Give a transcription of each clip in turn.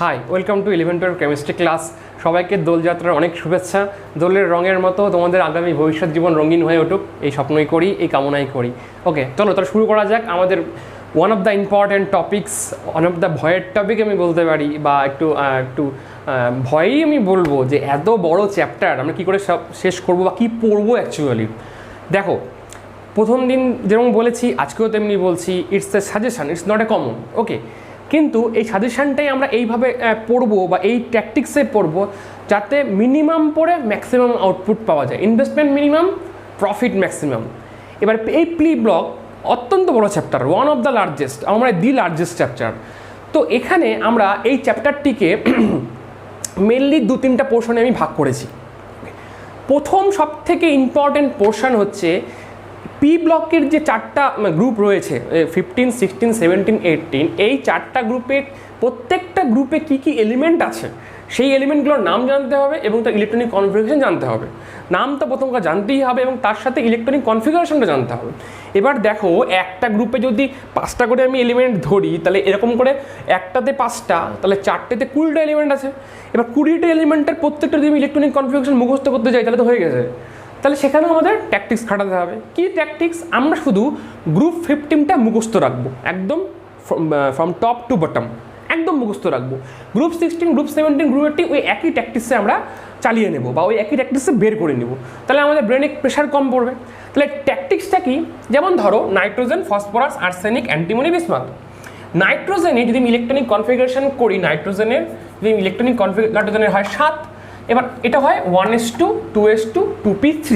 High, welcome to 11-12 chemistry class. সবাইকে দোলযাত্রার অনেক শুভেচ্ছা। দোলের রঙের মতো তোমাদের আগামী ভবিষ্যৎ জীবন রঙিন হয়ে উঠুক, এই স্বপ্নই করি, এই কামনাই করি। ওকে, চলো তাহলে শুরু করা যাক। আমাদের one of the important topics, one of the ভয়ের টপিক আমি বলতে পারি, বা একটু ভয়েই আমি বলবো যে এত বড় চ্যাপ্টার আমরা কী করে সব শেষ করবো বা কী পড়বো অ্যাকচুয়ালি। দেখো, প্রথম দিন যেরকম বলেছি, আজকেও তেমনি বলছি, it's a suggestion, it's not a common. Okay, কিন্তু এই সাজেশানটাই আমরা এইভাবে পড়বো বা এই ট্যাকটিক্সে পড়বো যাতে মিনিমাম পড়ে ম্যাক্সিমাম আউটপুট পাওয়া যায়। Investment minimum, profit maximum. এবার এই প্লি ব্লক অত্যন্ত বড় chapter, one of the largest, আমরা দি লার্জেস্ট চ্যাপ্টার। তো এখানে আমরা এই চ্যাপ্টারটিকে মেনলি 2-3টা পোর্শনে আমি ভাগ করেছি। প্রথম সব থেকে ইম্পর্টেন্ট পোর্শন হচ্ছে পি ব্লকের যে 4টা গ্রুপ রয়েছে, 15, 16, 17, 18, এই 4টা গ্রুপের প্রত্যেকটা গ্রুপে কী কী এলিমেন্ট আছে সেই এলিমেন্টগুলোর নাম জানতে হবে এবং তার ইলেকট্রনিক কনফিগারেশন জানতে হবে। নাম তো প্রথম জানতেই হবে এবং তার সাথে ইলেকট্রনিক কনফিগারেশনটা জানতে হবে। এবার দেখো, একটা গ্রুপে যদি 5টা করে আমি এলিমেন্ট ধরি, তাহলে এরকম করে একটাতে 5টা, তাহলে 4টেতে 20টা এলিমেন্ট আছে। এবার 20টা এলিমেন্টের প্রত্যেকটা যদি আমি ইলেকট্রনিক কনফিগারেশন মুখস্থ করতে যাই, তাহলে তো হয়ে গেছে। তাহলে সেখানেও আমাদের ট্যাকটিক্স খাটাতে হবে। কী ট্যাকটিক্স? আমরা শুধু গ্রুপ 15টা মুখস্থ রাখবো, একদম ফ্রম টপ টু বটম একদম মুখস্থ রাখবো। গ্রুপ 16, গ্রুপ 17, গ্রুপ 18 ওই একই ট্যাকটিক্সে আমরা চালিয়ে নেব বা ওই একই ট্যাকটিক্সে বের করে নেব। তাহলে আমাদের ব্রেনে প্রেশার কম পড়বে। তাহলে ট্যাকটিক্সটা কি? যেমন ধরো, nitrogen, phosphorus, arsenic, antimony, bismuth. নাইট্রোজেনে যদি আমি ইলেকট্রনিক কনফিগারেশন করি, নাইট্রোজেনের যদি ইলেকট্রনিক নাইট্রোজেনের হয় 7, এবার এটা হয় 1s2, 2s2, 2p3।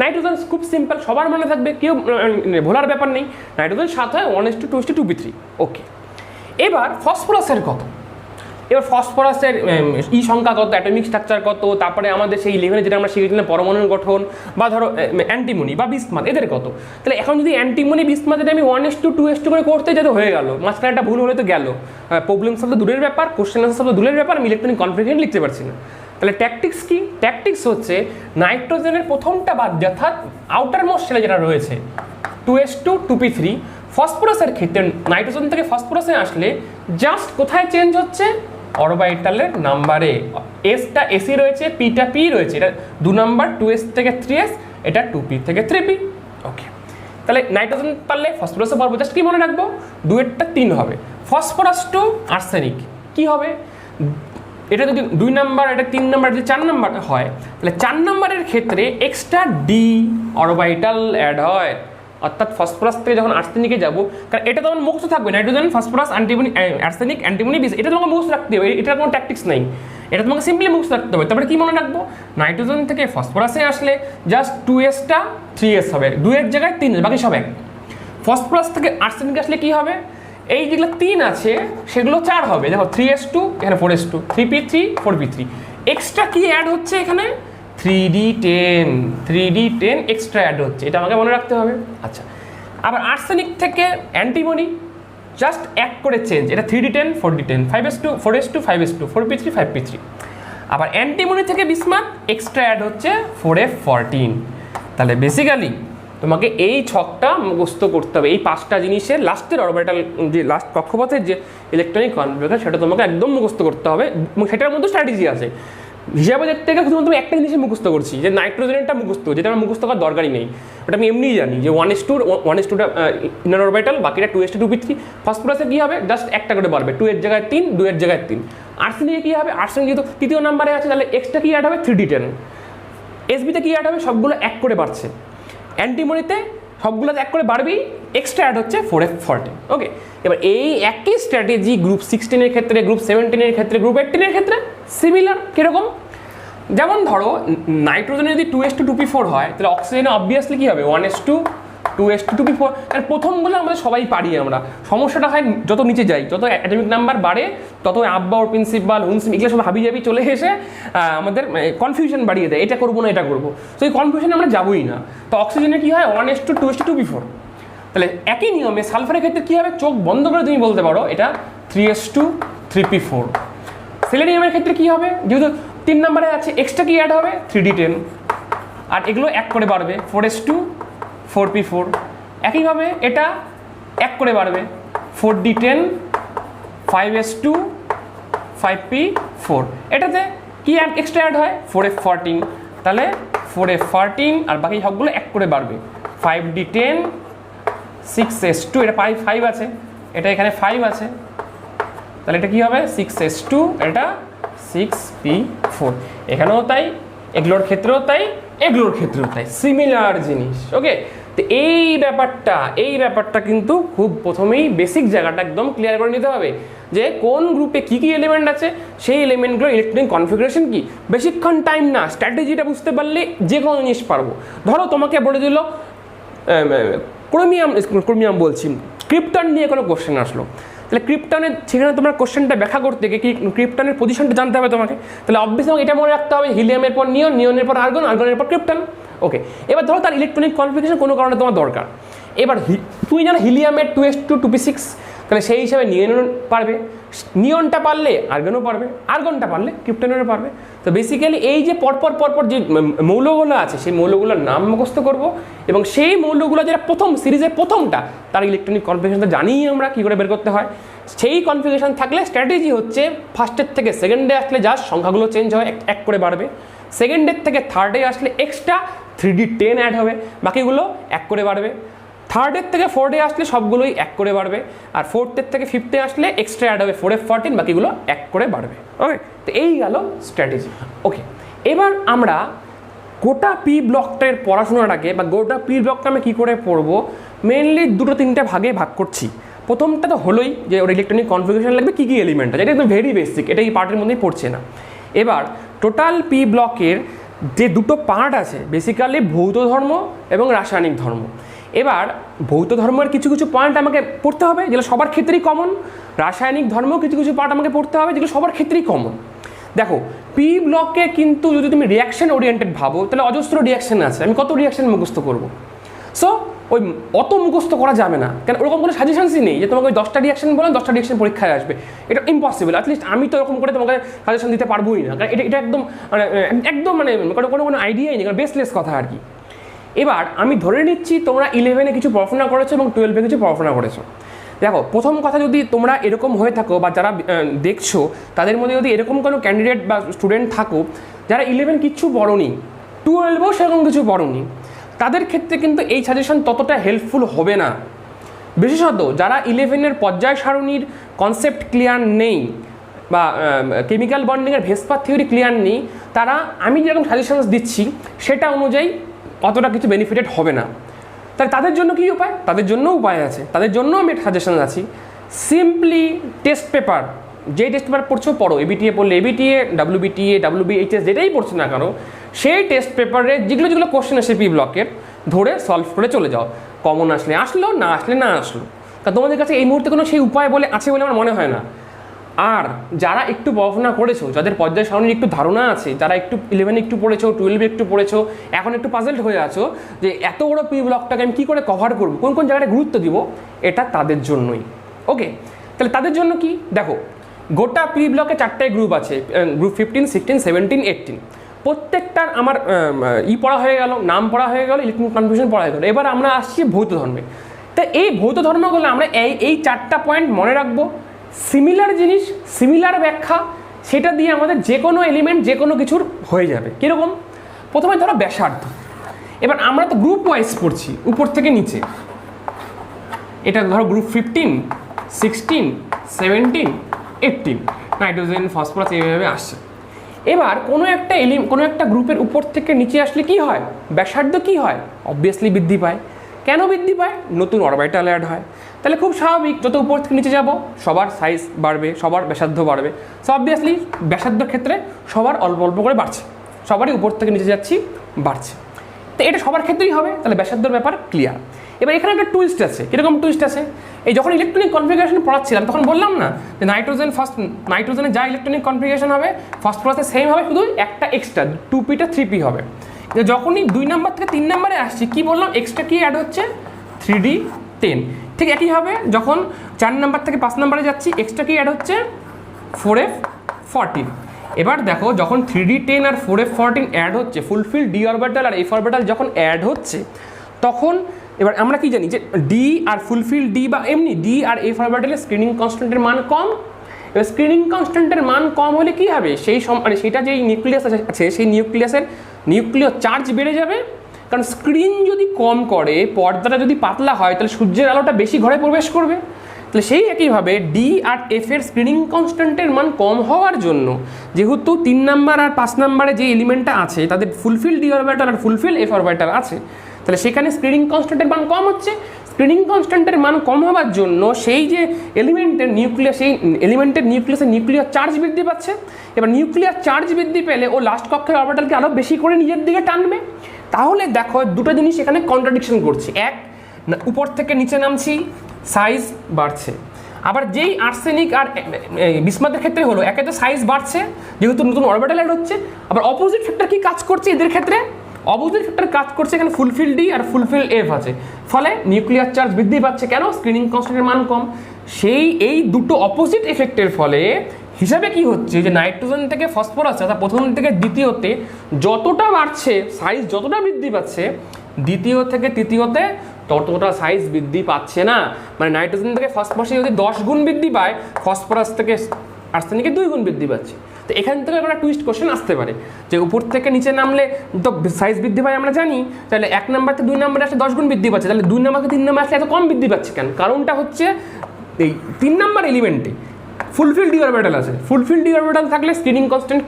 নাইট্রোজেন খুব সিম্পল, সবার মনে থাকবে, কেউ ভোলার ব্যাপার নেই। নাইট্রোজেন 7 হয় 1s2, 2s2, 2p3। ওকে, এবার ফসফরাসের কত? এবার ফসফরাসের সংখ্যা কত, অ্যাটমিক স্ট্রাকচার কত, তারপরে আমাদের সেই 11 যেটা আমরা শিখেছিলাম পরমাণুর গঠন, বা ধরো অ্যান্টিমনি বা বিসমাথ, এদের কত। তাহলে এখন যদি অ্যান্টিমনি বিসমাথ যদি আমি 1s2, 2s2 করে করতে যেতে হয়ে গেল, মাঝখানে একটা ভুল হলে তো গেল, প্রবলেম সব তো দূরের ব্যাপার, কোশ্চেন আনসার সব তো দূরের ব্যাপার, আমি ইলেকট্রনিক কনফিগারেশন লিখতে পারছি না। তাহলে ট্যাকটিক্স কি? ট্যাকটিক্স হচ্ছে নাইট্রোজেনের প্রথমটা বাদ, অর্থাৎ আউটার মোস্ট শেলে যেটা রয়েছে 2s2, 2p3। ফসফরাসের ক্ষেত্রে নাইট্রোজেন থেকে ফসফরাসে আসলে জাস্ট কোথায় চেঞ্জ হচ্ছে? অরবিটালের নাম্বারে। এসটা এসি রয়েছে, পিটা পি রয়েছে, এটা 2 নাম্বার, 2s থেকে 3s, এটা 2p থেকে 3p। ওকে, তাহলে নাইট্রোজেন পারলে ফসফরাসও পারবো, জাস্ট কি মনে রাখবো? 2-এরটা 3 হবে। ফসফরাস টু আর্সেনিক কি হবে? এটা যদি 2 নাম্বার, এটা 3 নাম্বার, যদি 4 নাম্বার হয়, তাহলে 4 নাম্বারের ক্ষেত্রে এক্সট্রা ডি অরবিটাল অ্যাড হয়। অর্থাৎ ফসফরাস থেকে যখন আর্সেনিকে যাবো, কারণ এটা তখন মুখস্থ থাকবে, nitrogen, phosphorus, antimony, arsenic, antimony, বিস, এটা তোমাকে মুখস্থ রাখতে হবে, এটার কোনো ট্যাকটিক্স নেই, এটা তোমাকে সিম্পলি মুখস্থ রাখতে হবে। তারপরে কি মনে রাখবো? নাইট্রোজেন থেকে ফসফরাসে আসলে জাস্ট 2sটা 3s হবে, 2-এর জায়গায় 3, বাকি সব এক। ফসফরাস থেকে আর্সেনিক আসলে কি হবে? এই যেগুলো 3 আছে সেগুলো 4 হবে। দেখো, 3s2, এখানে 4s2, 3p3, 4p3। এক্সট্রা কি অ্যাড হচ্ছে এখানে? 3d10 এক্সট্রা অ্যাড হচ্ছে, এটা আমাকে মনে রাখতে হবে। আচ্ছা, আবার আর্সেনিক থেকে অ্যান্টিমনি জাস্ট 1 করে চেঞ্জ, এটা 3d10, 4d10, 5s2, 4s2, 5s2, 4p3, 5p3। আবার অ্যান্টিমনি থেকে বিসমাথ এক্সট্রা অ্যাড হচ্ছে 4f14। তাহলে বেসিক্যালি তোমাকে এই ছকটা মুখস্থ করতে হবে। এই 5টা জিনিসের লাস্টের অরবিটাল, যে লাস্ট কক্ষপথের যে ইলেকট্রনিক কনফিগারেশন, সেটা তোমাকে একদম মুখস্থ করতে হবে এবং সেটার মধ্যে স্ট্র্যাটেজি আছে। হিসাবে দেখতে গেলে শুধুমাত্র আমি একটা জিনিসে মুখস্থ করছি, যে নাইট্রোজেনটা মুখস্থ, যেটা আমার মুখস্থ করার দরকারই নেই, ওটা আমি এমনিই জানি যে 1s2টা ইনার অরবিটাল, বাকিটা 2s2, 2p3। ফসফরাসে কী হবে? জাস্ট একটা করে বাড়বে, 2-এর জায়গায় 3, 2-এর জায়গায় 3। আর্সেনিকে কী হবে? আর্সেনিক যেহেতু 3য় নাম্বারে আছে, তাহলে এক্সট্রা কী অ্যাড হবে? 3d10। এসবিতে কী অ্যাড হবে? সবগুলো 1 করে বাড়ছে। অ্যান্টিমনিতে সবগুলো 1 করে বাড়বেই, এক্সট্রা অ্যাড হচ্ছে 4f14। ওকে, এবার এই একই স্ট্র্যাটেজি গ্রুপ 16-এর ক্ষেত্রে, গ্রুপ 17-এর ক্ষেত্রে, গ্রুপ 18-এর ক্ষেত্রে সিমিলার। কীরকম? যেমন ধরো, নাইট্রোজেনে যদি 2s2, 2p4 হয়, তাহলে অক্সিজেনে অবভিয়াসলি কী হবে? 1s2, 2s2, 2p4। কারণ প্রথমগুলো আমাদের সবাই পারি আমরা। সমস্যাটা হয় যত নিচে যাই, যত অ্যাটমিক নাম্বার বাড়ে, তত আব্বা ওর প্রিন্সিপাল, হুনসিম, এগুলো সব হাবি জাবি চলে এসে আমাদের কনফিউশন বাড়িয়ে দেয়, এটা করবো না এটা করবো। তো এই কনফিউশনে আমরা যাবোই না। তো অক্সিজেনে কী হয়? 1s2, 2s2, 2p4। তাহলে একই নিয়মে সালফারের ক্ষেত্রে কী হবে? চোখ বন্ধ করে তুমি বলতে পারো এটা 3s2, 3p4। সেলেনিয়ামের ক্ষেত্রে কী হবে? যেহেতু 3 নাম্বারে আছে, এক্সট্রা কি অ্যাড হবে? 3d10। আর এগুলো 1 করে বাড়বে, 4s2, 4p4। একইভাবে এটা 1 করে বাড়বে, 4d10, 5s2, 5p4, এটাতে কি এক্সট্রা অ্যাড হয় 4f14, তাহলে 4f14 আর বাকি সবগুলো এক করে বাড়বে 5d10 6s2, এটা 5 আছে, এটা এখানে 5 আছে, তাহলে এটা কি হবে 6s2, এটা 6p4, এখানেও তাই, এগুলোর ক্ষেত্রেও তাই, এগুলোর ক্ষেত্রেও তাই, সিমিলার জিনিস। ওকে, তো এই ব্যাপারটা কিন্তু খুব প্রথমেই বেসিক জায়গাটা একদম ক্লিয়ার করে নিতে হবে যে কোন গ্রুপে কি কি এলিমেন্ট আছে, সেই এলিমেন্টগুলো ইলেকট্রনিক কনফিগারেশন কি। বেশিক্ষণ টাইম না, স্ট্র্যাটেজিটা বুঝতে পারলে যে কোনো জিনিস পারবো। ধরো তোমাকে বলে দিল ক্রোমিয়াম বলছি, ক্রিপ্টন নিয়ে কোনো কোশ্চেন আসলো, তাহলে ক্রিপ্টনের সেখানে তোমার কোশ্চেনটা ব্যাখ্যা করতে গিয়ে কি ক্রিপ্টনের পজিশনটা জানতে হবে তোমাকে, তাহলে অবভিয়াসলি এটা মনে রাখতে হবে হিলিয়ামের পর নিয়ন, নিয়নের পর আর্গন, আর্গনের পর ক্রিপ্টন। ওকে, এবার ধরো তার ইলেকট্রনিক কনফিগারেশন কোনো কারণে তোমার দরকার, এবার তুমি জানো হিলিয়ামের 2s2 2p6, তাহলে সেই হিসাবে নিয়ন পারবে, নিয়নটা পারলে আর্গনও পারবে, আর্গনটা পারলে ক্রিপ্টনেরও পারবে। তো বেসিক্যালি এই যে পরপর যে মৌলগুলো আছে সেই মৌলগুলোর নাম মুখস্থ করবো, এবং সেই মৌলগুলো যেটা প্রথম সিরিজের প্রথমটা তার ইলেকট্রনিক কনফিগারেশনটা জানি আমরা কী করে বের করতে হয়। সেই কনফিগারেশন থাকলে স্ট্র্যাটেজি হচ্ছে ফার্স্টের থেকে সেকেন্ডে আসলে যা সংখ্যাগুলো চেঞ্জ হয় এক করে বাড়বে, সেকেন্ডের থেকে থার্ডে আসলে এক্সট্রা 3d10 অ্যাড হবে, বাকিগুলো এক করে বাড়বে, থার্ডের থেকে ফোর্থে আসলে সবগুলোই এক করে বাড়বে, আর ফোর্থের থেকে ফিফথে আসলে এক্সট্রা অ্যাড হবে 4f14, বাকিগুলো এক করে বাড়বে। ওকে, তো এই গেল স্ট্র্যাটেজি। ওকে, এবার আমরা গোটা পি ব্লকটার পড়াশোনাটাকে বা গোটা পি ব্লকটা আমি কী করে পড়বো, মেনলি 2-3টে ভাগে ভাগ করছি। প্রথমটা তো হলোই যে ওর ইলেকট্রনিক কনফিগারেশন লাগবে কী কী এলিমেন্ট আছে, এটা একদম ভেরি বেসিক, এটা এই পার্টের মধ্যেই পড়ছে না। এবার টোটাল পি ব্লকের যে দুটো পার্ট আছে বেসিক্যালি ভৌত ধর্ম এবং রাসায়নিক ধর্ম। এবার ভৌত ধর্মের কিছু কিছু পয়েন্ট আমাকে পড়তে হবে যেগুলো সবার ক্ষেত্রেই কমন, রাসায়নিক ধর্মেও কিছু কিছু পার্ট আমাকে পড়তে হবে যেগুলো সবার ক্ষেত্রেই কমন। দেখো পি ব্লকে কিন্তু যদি তুমি রিয়াকশন ওরিয়েন্টেড ভাবো তাহলে অজস্র রিয়াকশন আছে, আমি কত রিয়াকশন মুখস্থ করবো, সো ওই অত মুখস্থ করা যাবে না, কারণ ওরকম কোনো সাজেশনসই নেই যে তোমাকে ওই 10টা রিয়াকশন বলো 10টা রিয়াকশন পরীক্ষায় আসবে, এটা ইম্পসিবল। অ্যাটলিস্ট আমি তো এরকম করে তোমাকে সাজেশন দিতে পারবোই না, কারণ এটা একদম কোনো আইডিয়াই নেই, কারণ বেসলেস কথা আর কি। এবার আমি ধরে নিচ্ছি তোমরা 11-এ কিছু পড়াশোনা করেছো এবং 12-এ কিছু পড়াশোনা করেছো। দেখো প্রথম কথা, যদি তোমরা এরকম হয়ে থাকো বা যারা দেখছো তাদের মধ্যে যদি এরকম কোনো ক্যান্ডিডেট বা স্টুডেন্ট থাকো যারা 11 কিচ্ছু পড়োনি, 12এও সেরকম কিছু পড়োনি, তাদের ক্ষেত্রে কিন্তু এই সাজেশন ততটা হেল্পফুল হবে না। বিশেষত যারা 11-এর পর্যায় সারণীর কনসেপ্ট ক্লিয়ার নেই বা কেমিক্যাল বন্ডিংয়ের ভেসপার থিওরি ক্লিয়ার নেই, তারা আমি যেরকম সাজেশনস দিচ্ছি সেটা অনুযায়ী অতটা কিছু বেনিফিটেড হবে না। তাহলে তাদের জন্য কী উপায়? তাদের জন্য উপায় আছে, তাদের জন্য আমি একটা সাজেশন আছি। সিম্পলি টেস্ট পেপার, যেই টেস্ট পেপার পড়ছো পড়ো, এবিটিএ পড়লে এবিটিএ, ডাব্লিউবিটিএ, ডাব্লিউবিএইচএস যেটাই পড়ছো না কেন, সেই টেস্ট পেপারে যেগুলো কোশ্চেন আসে পি ব্লকের ধরে সলভ করে চলে যাও, কমন আসলে আসলো, না আসলে না আসলো। তা তোমাদের কাছে এই মুহূর্তে কোনো সেই উপায় বলে আছে বলে আমার মনে হয় না। আর যারা একটু পড়াশোনা করেছো, যাদের পর্যায় সারণীর একটু ধারণা আছে, যারা একটু 11-এ একটু পড়েছো, 12-এ একটু পড়েছো, এখন একটু পাজলড হয়ে আছো যে এত বড় পি ব্লকটাকে আমি কী করে কভার করবো, কোন কোন জায়গায় গুরুত্ব দিব, এটা তাদের জন্যই। ওকে, তাহলে তাদের জন্য কি, দেখো গোটা পি ব্লকে 4টে গ্রুপ আছে, গ্রুপ 15, 16, 17, 18। প্রত্যেকটার আমার পড়া হয়ে গেল, নাম পড়া হয়ে গেল, ইলেকট্রনিক কনফিউশন পড়া হয়ে গেল। এবার আমরা আসছি ভৌত ধর্মে। তা এই ভৌত ধর্মগুলো আমরা এই 4টা পয়েন্ট মনে রাখবো, সিমিলার জিনিস, সিমিলার ব্যাখ্যা, সেটা দিয়ে আমাদের যে কোনো এলিমেন্ট যে কোনো কিছুর হয়ে যাবে। কীরকম? প্রথমে ধরো ব্যাসার্ধ। এবার আমরা তো গ্রুপ ওয়াইজ পড়ছি উপর থেকে নিচে, এটা ধরো গ্রুপ 15, 16, 17, 18, নাইট্রোজেন, ফসফরাস এইভাবে আসছে। এবার কোনো একটা গ্রুপের উপর থেকে নিচে আসলে কি হয়, ব্যাসার্ধ কি হয়, অবভিয়াসলি বৃদ্ধি পায়। কেন বৃদ্ধি পায়? নতুন অরবিটাল অ্যাড হয়। তাহলে খুব স্বাভাবিক, যত উপর থেকে নিচে যাব সবার সাইজ বাড়বে, সবার ব্যাসার্ধ বাড়বে। সো অবভিয়াসলি ব্যাসার্ধের ক্ষেত্রে সবার অল্প অল্প করে বাড়ছে, সবারই উপর থেকে নিচে যাচ্ছি বাড়ছে। তো এটা সবার ক্ষেত্রেই হবে, তাহলে ব্যাসার্ধের ব্যাপার ক্লিয়ার। এবার এখানে একটা টুইস্ট আছে। কীরকম টুইস্ট আছে? এই যখন ইলেকট্রনিক কনফিগারেশন পড়াচ্ছিলাম তখন বললাম না যে নাইট্রোজেনের যা ইলেকট্রনিক কনফিগারেশন হবে ফসফরাসে সেম হবে, শুধু একটা এক্সট্রা 2p-টা 3p হবে। যখনই 2 নাম্বার থেকে 3 নাম্বারে আসছি কি বললাম, এক্সট্রা কি অ্যাড হচ্ছে, 3d10। ঠিক একই হবে যখন 4 নাম্বার থেকে 5 নাম্বারে যাচ্ছি, এক্সট্রা কি অ্যাড হচ্ছে, 4f14। এবার দেখো যখন 3d10 আর 4f14 অ্যাড হচ্ছে, ফুলফিল ডি অরবিটাল আর এফ অরবিটাল যখন অ্যাড হচ্ছে, তখন এবার আমরা কি জানি যে ডি আর ফুলফিল ডি বা এমনি ডি আর এফ অরবিটালের স্ক্রিনিং কনস্ট্যান্টের মান কম, এবার স্ক্রিনিং কনস্ট্যান্টের মান কম হলে কি হবে, মানে সেটা যেই নিউক্লিয়াস আছে সেই নিউক্লিয়াসের নিউক্লিয় চার্জ বেড়ে যাবে, কারণ স্ক্রিন যদি কম করে, পর্দাটা যদি পাতলা হয়, তাহলে সূর্যের আলোটা বেশি ঘরে প্রবেশ করবে। তাহলে সেই একইভাবে ডি আর এফ এর স্ক্রিনিং কনস্ট্যান্টের মান কম হওয়ার জন্য, যেহেতু 3 নাম্বার আর 5 নাম্বারে যে এলিমেন্টটা আছে তাদের ফুলফিল ডি অরবিটাল আর ফুলফিল এফ অরবিটাল আছে, তাহলে সেখানে স্ক্রিনিং কনস্ট্যান্টের মান কম হচ্ছে। স্ক্রিনিং কনস্ট্যান্টের মান কম হওয়ার জন্য সেই যে এলিমেন্টের নিউক্লিয়াস, সেই এলিমেন্টের নিউক্লিয়াসের নিউক্লিয়ার চার্জ বৃদ্ধি পাচ্ছে। এবার নিউক্লিয়ার চার্জ বৃদ্ধি পেলে ও লাস্ট কক্ষের অরবিটালকে আরও বেশি করে নিজের দিকে টানবে। তাহলে দেখো দুটো জিনিস এখানে কন্ট্রাডিকশন করছে। এক, উপর থেকে নিচে নামছি, সাইজ বাড়ছে। আবার যেই আর্সেনিক আর বিসমাথের ক্ষেত্রে হলো, একে তো সাইজ বাড়ছে যেহেতু নতুন অরবিটাল অ্যাড হচ্ছে, আবার অপোজিট ফ্যাক্টর কি কাজ করছে এদের ক্ষেত্রে, অপোজিট ফ্যাক্টর কাজ করছে, এখানে ফুলফিল ডি আর ফুলফিল এফ আছে, ফলে নিউক্লিয়ার চার্জ বৃদ্ধি পাচ্ছে। কেন? স্ক্রিনিং কনস্ট্যান্টের মান কম। এই দুটো অপোজিট এফেক্টের ফলে হিসাবে কি হচ্ছে যে নাইট্রোজেন থেকে ফসফরাস, অর্থাৎ প্রথম থেকে দ্বিতীয়তে যতটা বাড়ছে, সাইজ যতটা বৃদ্ধি পাচ্ছে, দ্বিতীয় থেকে তৃতীয়তে ততটা সাইজ বৃদ্ধি পাচ্ছে না। মানে নাইট্রোজেন থেকে ফসফরাসে যদি 10 গুণ বৃদ্ধি পায়, ফসফরাস থেকে আর্সেনিকে 2 গুণ বৃদ্ধি পাচ্ছে। তো এখান থেকে একটা টুইস্ট কোশ্চেন আসতে পারে যে উপর থেকে নিচে নামলে তো সাইজ বৃদ্ধি পায় আমরা জানি, তাহলে 1 নাম্বার থেকে 2 নাম্বারে আসলে 10 গুণ বৃদ্ধি পাচ্ছে, তাহলে 2 নাম্বার থেকে 3 নাম্বার আসলে এত কম বৃদ্ধি পাচ্ছে কেন? কারণটা হচ্ছে এই 3 নাম্বার এলিমেন্টে ফুলফিল ডি অরবিটাল আছে। ফুলফিল ডি অরবিটাল থাকলে স্ক্রিনিং কনস্ট্যান্ট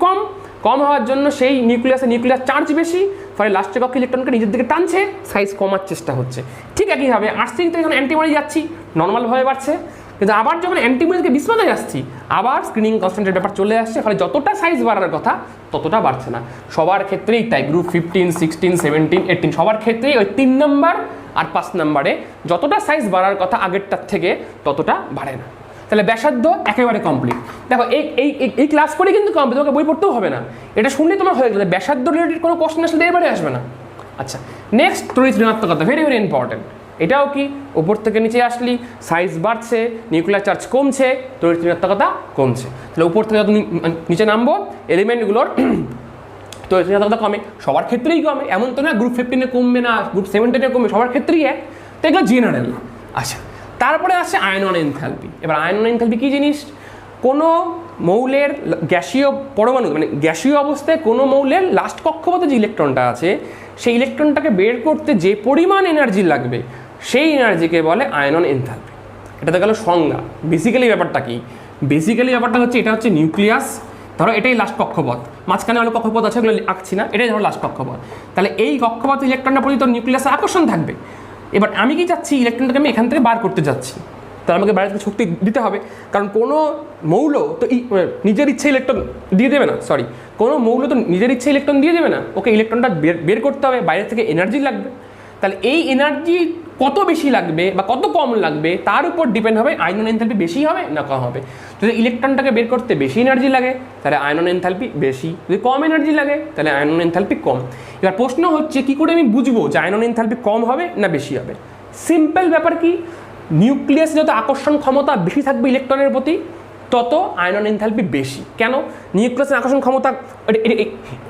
কম হওয়ার জন্য সেই নিউক্লিয়ার চার্জ বেশি, ফলে লাস্টে কক্ষে ইলেকট্রনকে নিজের দিকে টানছে, সাইজ কমার চেষ্টা হচ্ছে। ঠিক একইভাবে আর্সেনিক থেকে যখন অ্যান্টিবডি যাচ্ছি নর্মালভাবে বাড়ছে, কিন্তু আবার যখন অ্যান্টিবডি থেকে বিসমাথে যাচ্ছি আবার স্ক্রিনিং কনস্ট্যান্টের ব্যাপার চলে আসছে, ফলে যতটা সাইজ বাড়ার কথা ততটা বাড়ছে না। সবার ক্ষেত্রেই তাই, গ্রুপ 15, 16, 17, 18 সবার ক্ষেত্রেই ওই 3 নাম্বার আর 5 নাম্বারে যতটা সাইজ বাড়ার কথা আগেরটার থেকে ততটা বাড়ে না। তাহলে ব্যাসার্ধ একেবারে কমপ্লিট। দেখো এই ক্লাস করে কিন্তু কমপ্লিট, তোমাকে বই পড়তেও হবে না, এটা শুনলে তোমার হয়ে গেলে ব্যাসার্ধ রিলেটেড কোনো কোশ্চেন আসলে এবারে আসবে না। আচ্ছা, নেক্সট তড়িৎ ঋণাত্মকতা, ভেরি ভেরি ইম্পর্টেন্ট। এটাও কি, উপর থেকে নিচে আসলি সাইজ বাড়ছে, নিউক্লিয়ার চার্জ কমছে, তড়িৎ ঋণাত্মকতা কমছে। তাহলে উপর থেকে যত নিচে নামবো এলিমেন্টগুলোর তড়িৎ ঋণাত্মকতা কমে, সবার ক্ষেত্রেই কমে, এমন তো না গ্রুপ 15-এ কমবে না, গ্রুপ 17-এ কমবে, সবার ক্ষেত্রেই এক। তো এগুলো জেনারেল। আচ্ছা, তারপরে আসছে আয়নন এনথালপি। এবার আয়নন এনথালপি কী জিনিস? কোনো মৌলের গ্যাসীয় পরমাণু, মানে গ্যাসীয় অবস্থায় কোনো মৌলের লাস্ট কক্ষপথে যে ইলেকট্রনটা আছে, সেই ইলেকট্রনটাকে বের করতে যে পরিমাণ এনার্জি লাগবে সেই এনার্জিকে বলে আয়নন এনথালপি। এটাতে গেল সংজ্ঞা। বেসিক্যালি ব্যাপারটা কি? বেসিক্যালি ব্যাপারটা হচ্ছে, এটা হচ্ছে নিউক্লিয়াস, ধরো এটাই লাস্ট কক্ষপথ, মাঝখানে আলো কক্ষপথ আছে, ওগুলো আঁকছি না, এটাই ধরো লাস্ট কক্ষপথ। তাহলে এই কক্ষপথ ইলেকট্রনটা প্রতি তোর নিউক্লিয়াসে আকর্ষণ থাকবে। এবার আমি কি চাচ্ছি, ইলেকট্রনটাকে আমি এখান থেকে বার করতে যাচ্ছি, তাহলে আমাকে বাইরে থেকে শক্তি দিতে হবে, কারণ কোনো মৌল তো নিজের ইচ্ছে ইলেকট্রন দিয়ে দেবে না, কোনো মৌল তো নিজের ইচ্ছে ইলেকট্রন দিয়ে দেবে না, ওকে ইলেকট্রনটা বের করতে হবে, বাইরে থেকে এনার্জি লাগবে। তাহলে এই এনার্জি কত বেশি লাগবে বা কত কম লাগবে তার উপর ডিপেন্ড হবে আয়নন এনথালপি বেশি হবে না কম হবে। যদি ইলেকট্রনটাকে বের করতে বেশি এনার্জি লাগে তাহলে আয়নন এনথালপি বেশি, যদি কম এনার্জি লাগে তাহলে আয়নন এনথালপি কম। এবার প্রশ্ন হচ্ছে কী করে আমি বুঝবো যে আয়নন এনথালপি কম হবে না বেশি হবে? সিম্পল ব্যাপার কি, নিউক্লিয়াসে যত আকর্ষণ ক্ষমতা বেশি থাকবে ইলেকট্রনের প্রতি তত আয়নন এনথালপি বেশি। কেন? নিউক্লিয়াসের আকর্ষণ ক্ষমতা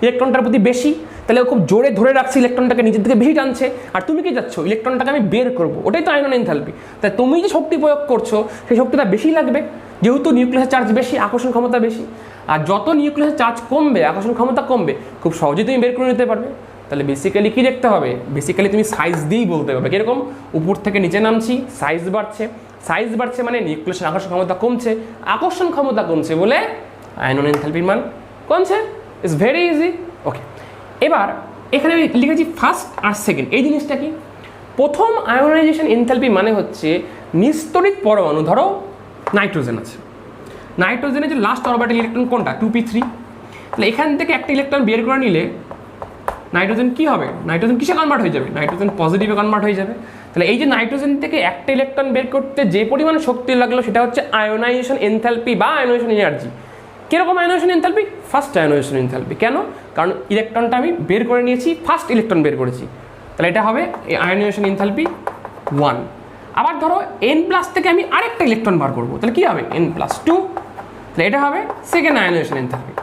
ইলেকট্রনটার প্রতি বেশি, তাহলে ও খুব জোরে ধরে রাখছে, ইলেকট্রনটাকে নিজের দিকে বেশি টানছে। আর তুমি কি যাচ্ছ, ইলেকট্রনটাকে আমি বের করবো, ওটাই তো আয়নন এনথালপি। তাই তুমি যে শক্তি প্রয়োগ করছো সেই শক্তিটা বেশি লাগবে, যেহেতু নিউক্লিয়াসের চার্জ বেশি, আকর্ষণ ক্ষমতা বেশি। আর যত নিউক্লিয়াসের চার্জ কমবে, আকর্ষণ ক্ষমতা কমবে, খুব সহজেই তুমি বের করে নিতে পারবে। তাহলে বেসিক্যালি কী দেখতে হবে? বেসিক্যালি তুমি সাইজ দিয়েই বলতে পারবে। কীরকম? উপর থেকে নিচে নামছি, সাইজ বাড়ছে, সাইজ বাড়ছে মানে নিউক্লিয়াসের আকর্ষণ ক্ষমতা কমছে, আকর্ষণ ক্ষমতা কমছে বলে আয়নন এনথালপির মান কমছে। It's very easy. ওকে, এবার এখানে আমি লিখেছি ফার্স্ট আর সেকেন্ড। এই জিনিসটা কি? প্রথম আয়োনাইজেশন এনথালপি মানে হচ্ছে নিস্তড়িত পরমাণু, ধরো নাইট্রোজেন আছে, নাইট্রোজেনের যে লাস্ট অরবিটাল ইলেকট্রন কোনটা? 2p3। তাহলে এখান থেকে একটা ইলেকট্রন বের করে নিলে নাইট্রোজেন কী হবে? নাইট্রোজেন কিসে কনভার্ট হয়ে যাবে? নাইট্রোজেন পজিটিভে কনভার্ট হয়ে যাবে। তাহলে এই যে নাইট্রোজেন থেকে একটা ইলেকট্রন বের করতে যে পরিমাণে শক্তি লাগলো সেটা হচ্ছে আয়োনাইজেশন এনথালপি বা আয়োনাইজেশন এনার্জি। কীরকম ionization enthalpy? First ionization enthalpy. কেন? কারণ ইলেকট্রনটা আমি বের করে নিয়েছি, ফার্স্ট ইলেকট্রন বের করেছি, তাহলে এটা হবে আয়োনাইজেশন এনথালপি 1। আবার ধরো n+ থেকে আমি আরেকটা ইলেকট্রন বার করবো, তাহলে কী হবে? n+2, তাহলে এটা হবে সেকেন্ড আয়োনাইজেশন এনথালপি।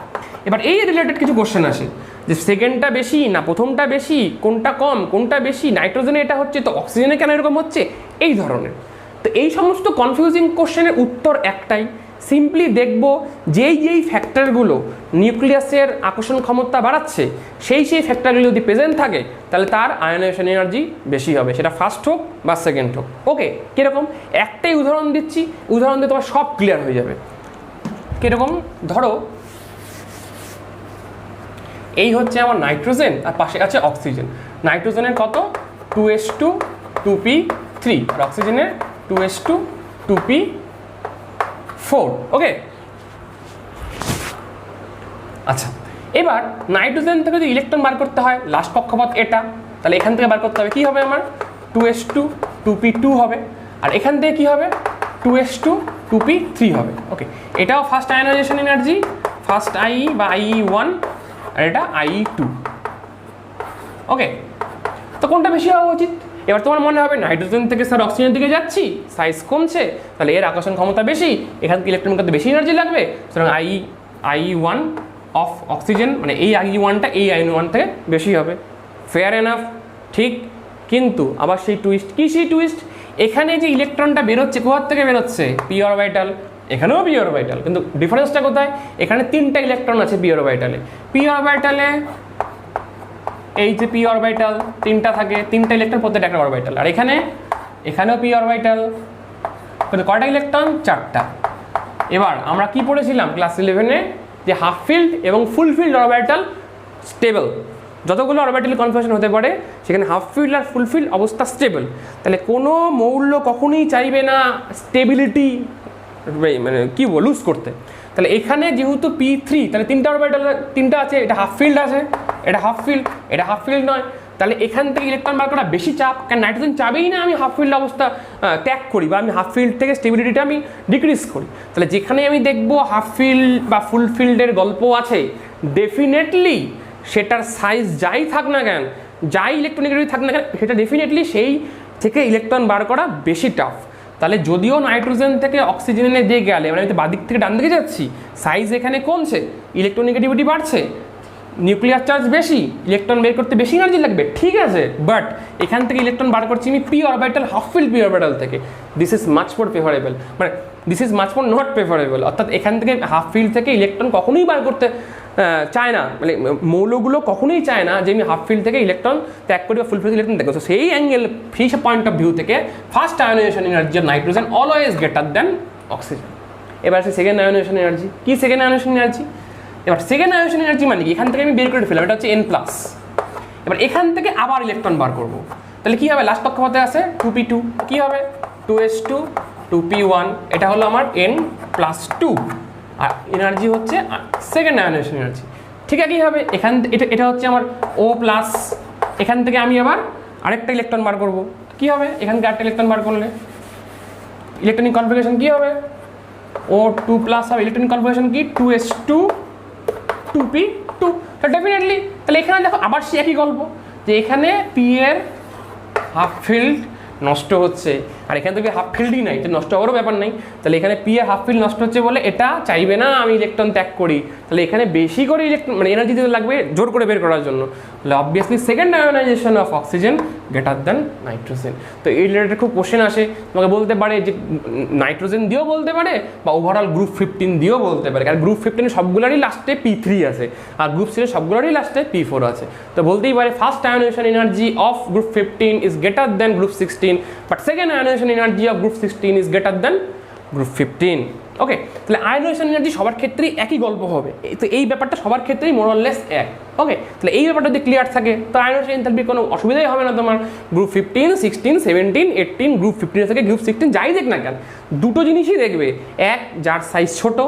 এবার এই রিলেটেড কিছু কোশ্চেন আসে যে সেকেন্ডটা বেশি না প্রথমটা বেশি, কোনটা কম কোনটা বেশি, নাইট্রোজেনে এটা হচ্ছে তো অক্সিজেনে কেন এরকম হচ্ছে, এই ধরনের। তো এই সমস্ত কনফিউজিং কোশ্চেনের উত্তর একটাই, সিম্পলি দেখব যেই ফ্যাক্টরগুলো নিউক্লিয়াসের আকর্ষণ ক্ষমতা বাড়াচ্ছে সেই ফ্যাক্টরগুলো যদি প্রেজেন্ট থাকে তাহলে তার আয়নাইজেশন এনার্জি বেশি হবে, সেটা ফার্স্ট হোক বা সেকেন্ড হোক। ওকে, কীরকম একটাই উদাহরণ দিচ্ছি, উদাহরণ দিয়ে তোমার সব ক্লিয়ার হয়ে যাবে। কীরকম, ধরো এই হচ্ছে আমার নাইট্রোজেন আর পাশে আছে অক্সিজেন। নাইট্রোজেনের কত 2s2 2p3 আর অক্সিজেনের 2s2 2p4। ওকে, আচ্ছা এবার নাইট্রোজেন থেকে যদি ইলেকট্রন বার করতে হয় লাস্ট কক্ষপথ এটা, তাহলে এখান থেকে বার করতে হবে কি হবে আমার 2s2 2p2 হবে, আর এখান থেকে কি হবে 2s2 2p3 হবে। ওকে, এটাও first ionisation energy, first IE বা IE1 আর এটা IE2। ওকে, তো কোনটা বেশি হওয়া উচিত? এবার তোমার মনে হবে নাইট্রোজেন থেকে স্যার অক্সিজেনের দিকে যাচ্ছি, সাইজ কমছে, তাহলে এর আকর্ষণ ক্ষমতা বেশি, এখান থেকে ইলেকট্রন করতে বেশি এনার্জি লাগবে, সুতরাং IE1 অফ অক্সিজেন মানে এই IE1টা এই IE1 থেকে বেশি হবে। ফেয়ার এনাফ, ঠিক। কিন্তু আবার সেই টুইস্ট, কি সেই টুইস্ট, এখানে যে ইলেকট্রনটা বেরোচ্ছে কোথার থেকে বেরোচ্ছে পি অরবিটাল, এখানেও পি অরবিটাল, কিন্তু ডিফারেন্সটা কোথায়, এখানে 3টা ইলেকট্রন আছে পি অরবিটালে। পি অরবিটালে এই যে পি অরবিটাল 3টা থাকে, 3টা ইলেকট্রন প্রত্যেকটা একটা অরবিটাল, আর এখানেও পি অরবিটাল, কয়টা ইলেকট্রন 4টা। এবার আমরা কি পড়েছিলাম ক্লাস 11-এ যে হাফ ফিল্ড এবং ফুল ফিল্ড অরবিটাল স্টেবল, যতগুলো অরবিটাল কনফিগারেশন হতে পারে সেখানে হাফ ফিল্ড আর ফুল ফিল্ড অবস্থা স্টেবল। তাহলে কোনো মৌল কখনোই চাইবে না স্টেবিলিটি মানে কি বল লুজ করতে। তাহলে এখানে যেহেতু P3, তাহলে 3টা অরবিটাল 3টা আছে, এটা হাফ ফিল্ড আছে, এটা হাফ ফিল্ড, এটা হাফ ফিল্ড নয়, তাহলে এখান থেকে ইলেকট্রন বার করা বেশি চাপ, কারণ নাইট্রোজেন চাবেই না আমি হাফ ফিল্ড অবস্থা ত্যাগ করি বা আমি হাফ ফিল্ড থেকে স্টেবিলিটিটা আমি ডিক্রিজ করি। তাহলে যেখানে আমি দেখবো হাফ ফিল্ড বা ফুল ফিল্ডের গল্প আছে, ডেফিনেটলি সেটার সাইজ যাই থাক না কেন, যাই ইলেকট্রনিক থাক না কেন, সেটা ডেফিনেটলি সেই থেকে ইলেকট্রন বার করা বেশি টাফ। তাহলে যদিও নাইট্রোজেন থেকে অক্সিজেনে দিয়ে গেলে মানে আমি তো বাদিক থেকে ডান দিকে যাচ্ছি, সাইজ এখানে কমছে, ইলেকট্রোনেগেটিভিটি বাড়ছে, নিউক্লিয়ার চার্জ বেশি, ইলেকট্রন বের করতে বেশি এনার্জি লাগবে, ঠিক আছে, বাট এখান থেকে ইলেকট্রন বার করছি আমি p orbital, half filled p orbital থেকে, this is much more preferable, মানে this is much more not preferable. অর্থাৎ এখান থেকে হাফ ফিল্ড থেকে ইলেকট্রন কখনোই বার করতে চায় না, মানে মৌলগুলো কখনোই চায় না যে আমি হাফ ফিল্ড থেকে ইলেকট্রন ত্যাগ করি বা ফুল ফিল্ড ইলেকট্রন ত্যাগ করি। তো সেই অ্যাঙ্গেল, সেই পয়েন্ট অফ ভিউ থেকে first ionisation energy of nitrogen always greater than oxygen. এবার আছে সেকেন্ড আয়নাইজেশন এনার্জি। কি সেকেন্ড আয়নাইজেশন এনার্জি? এবার সেকেন্ড আয়নাইজেশন এনার্জি মানে কি, এখান থেকে আমি বের করে ফেললাম, এটা হচ্ছে N+। এবার এখান থেকে আবার ইলেকট্রন বার করব, তাহলে কি হবে, লাস্ট কক্ষপথে আছে 2p2, কি হবে 2s2 2p1, এটা হলো আমার N+2, আর এনার্জি হচ্ছে সেকেন্ড আয়নাইজেশন এনার্জি। ঠিক একই হবে এখান এটা হচ্ছে আমার O+, এখান থেকে আমি আবার আরেকটা ইলেকট্রন বার করব, কি হবে এখান থেকে আরেকটা ইলেকট্রন বার করলে ইলেকট্রনিক কনফিগারেশন কি হবে O2+ হবে, ইলেকট্রনিক কনফিগারেশন কি 2s2 2p2। তো ডেফিনেটলি তাহলে এখানে দেখো আবার সে একই গল্প যে এখানে পি এর হাফ ফিল্ড নষ্ট হচ্ছে, আর এখানে তো হাফ ফিল্ডই নাই, এটা নষ্ট হওয়ারও ব্যাপার নাই। তাহলে এখানে পি এর হাফ ফিল্ড নষ্ট হচ্ছে বলে এটা চাইবে না আমি ইলেকট্রন ত্যাগ করি, তাহলে এখানে বেশি করে ইলেকট্রন মানে এনার্জি দিতে লাগবে জোর করে বের করার জন্য। তাহলে obviously second ionization of oxygen greater than nitrogen. তো এই রিলেটেড খুব কোশ্চেন আসে, তোমাকে বলতে পারে যে নাইট্রোজেন দিয়েও বলতে পারে বা ওভারঅল গ্রুপ 15 দিয়েও বলতে পারে, কারণ গ্রুপ 15 সবগুলোরই লাস্টে P3 আছে আর গ্রুপ 6 সবগুলোরই লাস্টে P4 আছে। তো বলতেই পারে first ionization energy of group 15 is greater than group 16, but second ionization energy of group 16 is greater than group 15। Okay, তাহলে আয়োনাইজেশন এনার্জি সবার ক্ষেত্রেই একই গল্প হবে, তো এই ব্যাপারটা সবার ক্ষেত্রেই মোরলেস এক। ওকে, তাহলে এই ব্যাপারটা যদি ক্লিয়ার থাকে তো আয়োনাইজেশন এনথালপির কোনো অসুবিধাই হবে না তোমার। গ্রুপ 15 16 17 18 গ্রুপ 15 থেকে গ্রুপ 16 যাই দেখ না কেন, দুটো জিনিসই দেখবে, এক যার সাইজ ছোট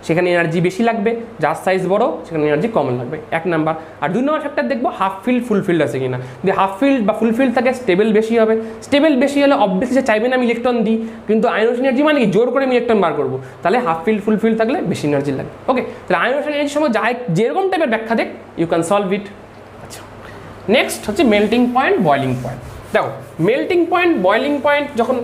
সেখানে এনার্জি বেশি লাগবে, যার সাইজ বড় সেখানে এনার্জি কম লাগবে, 1 নাম্বার। আর 2 নম্বর ফ্যাক্টর দেখবো হাফ ফিল্ড ফুল ফিল্ড আছে কিনা, যদি হাফ ফিল্ড বা ফুল ফিল্ড থাকে স্টেবল বেশি হবে, স্টেবল বেশি হলে অবভিয়াসলি সে চাইবে না আমি ইলেকট্রন দিই, কিন্তু আয়োনাইজেশন এনার্জি মানে কি জোর করে আমি ইলেকট্রন বার করবো, তাহলে হাফ ফিল্ড ফুল ফিল্ড থাকলে বেশি এনার্জি লাগবে। ওকে, তাহলে আয়োনাইজেশন এনার্জির সময় যাই যেরকম টাইপের ব্যাখ্যা দেখ ইউ ক্যান সলভ ইট। আচ্ছা, নেক্সট হচ্ছে মেল্টিং পয়েন্ট বয়লিং পয়েন্ট। দেখো মেল্টিং পয়েন্ট বয়লিং পয়েন্ট যখন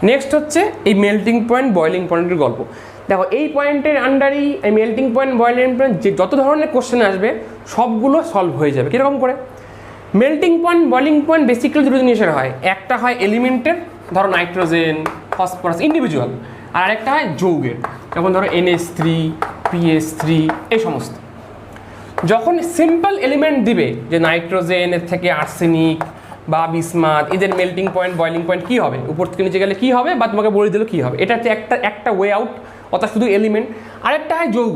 নেক্সট হচ্ছে এই মেল্টিং পয়েন্ট বয়লিং পয়েন্টের গল্প। দেখো এই পয়েন্টের আন্ডারই এই মেল্টিং পয়েন্ট বয়লিং পয়েন্ট যে যত ধরনের কোশ্চেন আসবে সবগুলো সলভ হয়ে যাবে। কীরকম করে? Melting point boiling point basically দুটো জিনিসের হয়, একটা হয় এলিমেন্টের, ধরো নাইট্রোজেন, ফসফরাস ইন্ডিভিজুয়াল, আর আরেকটা হয় যৌগের, যেমন ধরো NH3, PH3 এই সমস্ত। যখন সিম্পল এলিমেন্ট দিবে যে নাইট্রোজেনের থেকে আর্সেনিক বা বিসমাথ, এদের মেল্টিং পয়েন্ট বয়লিং পয়েন্ট কী হবে, উপর থেকে নিচে গেলে কী হবে, বা তোমাকে বলে দিল কী হবে, এটা হচ্ছে একটা ওয়ে আউট, অর্থাৎ শুধু এলিমেন্ট। আরেকটা হয় যৌগ,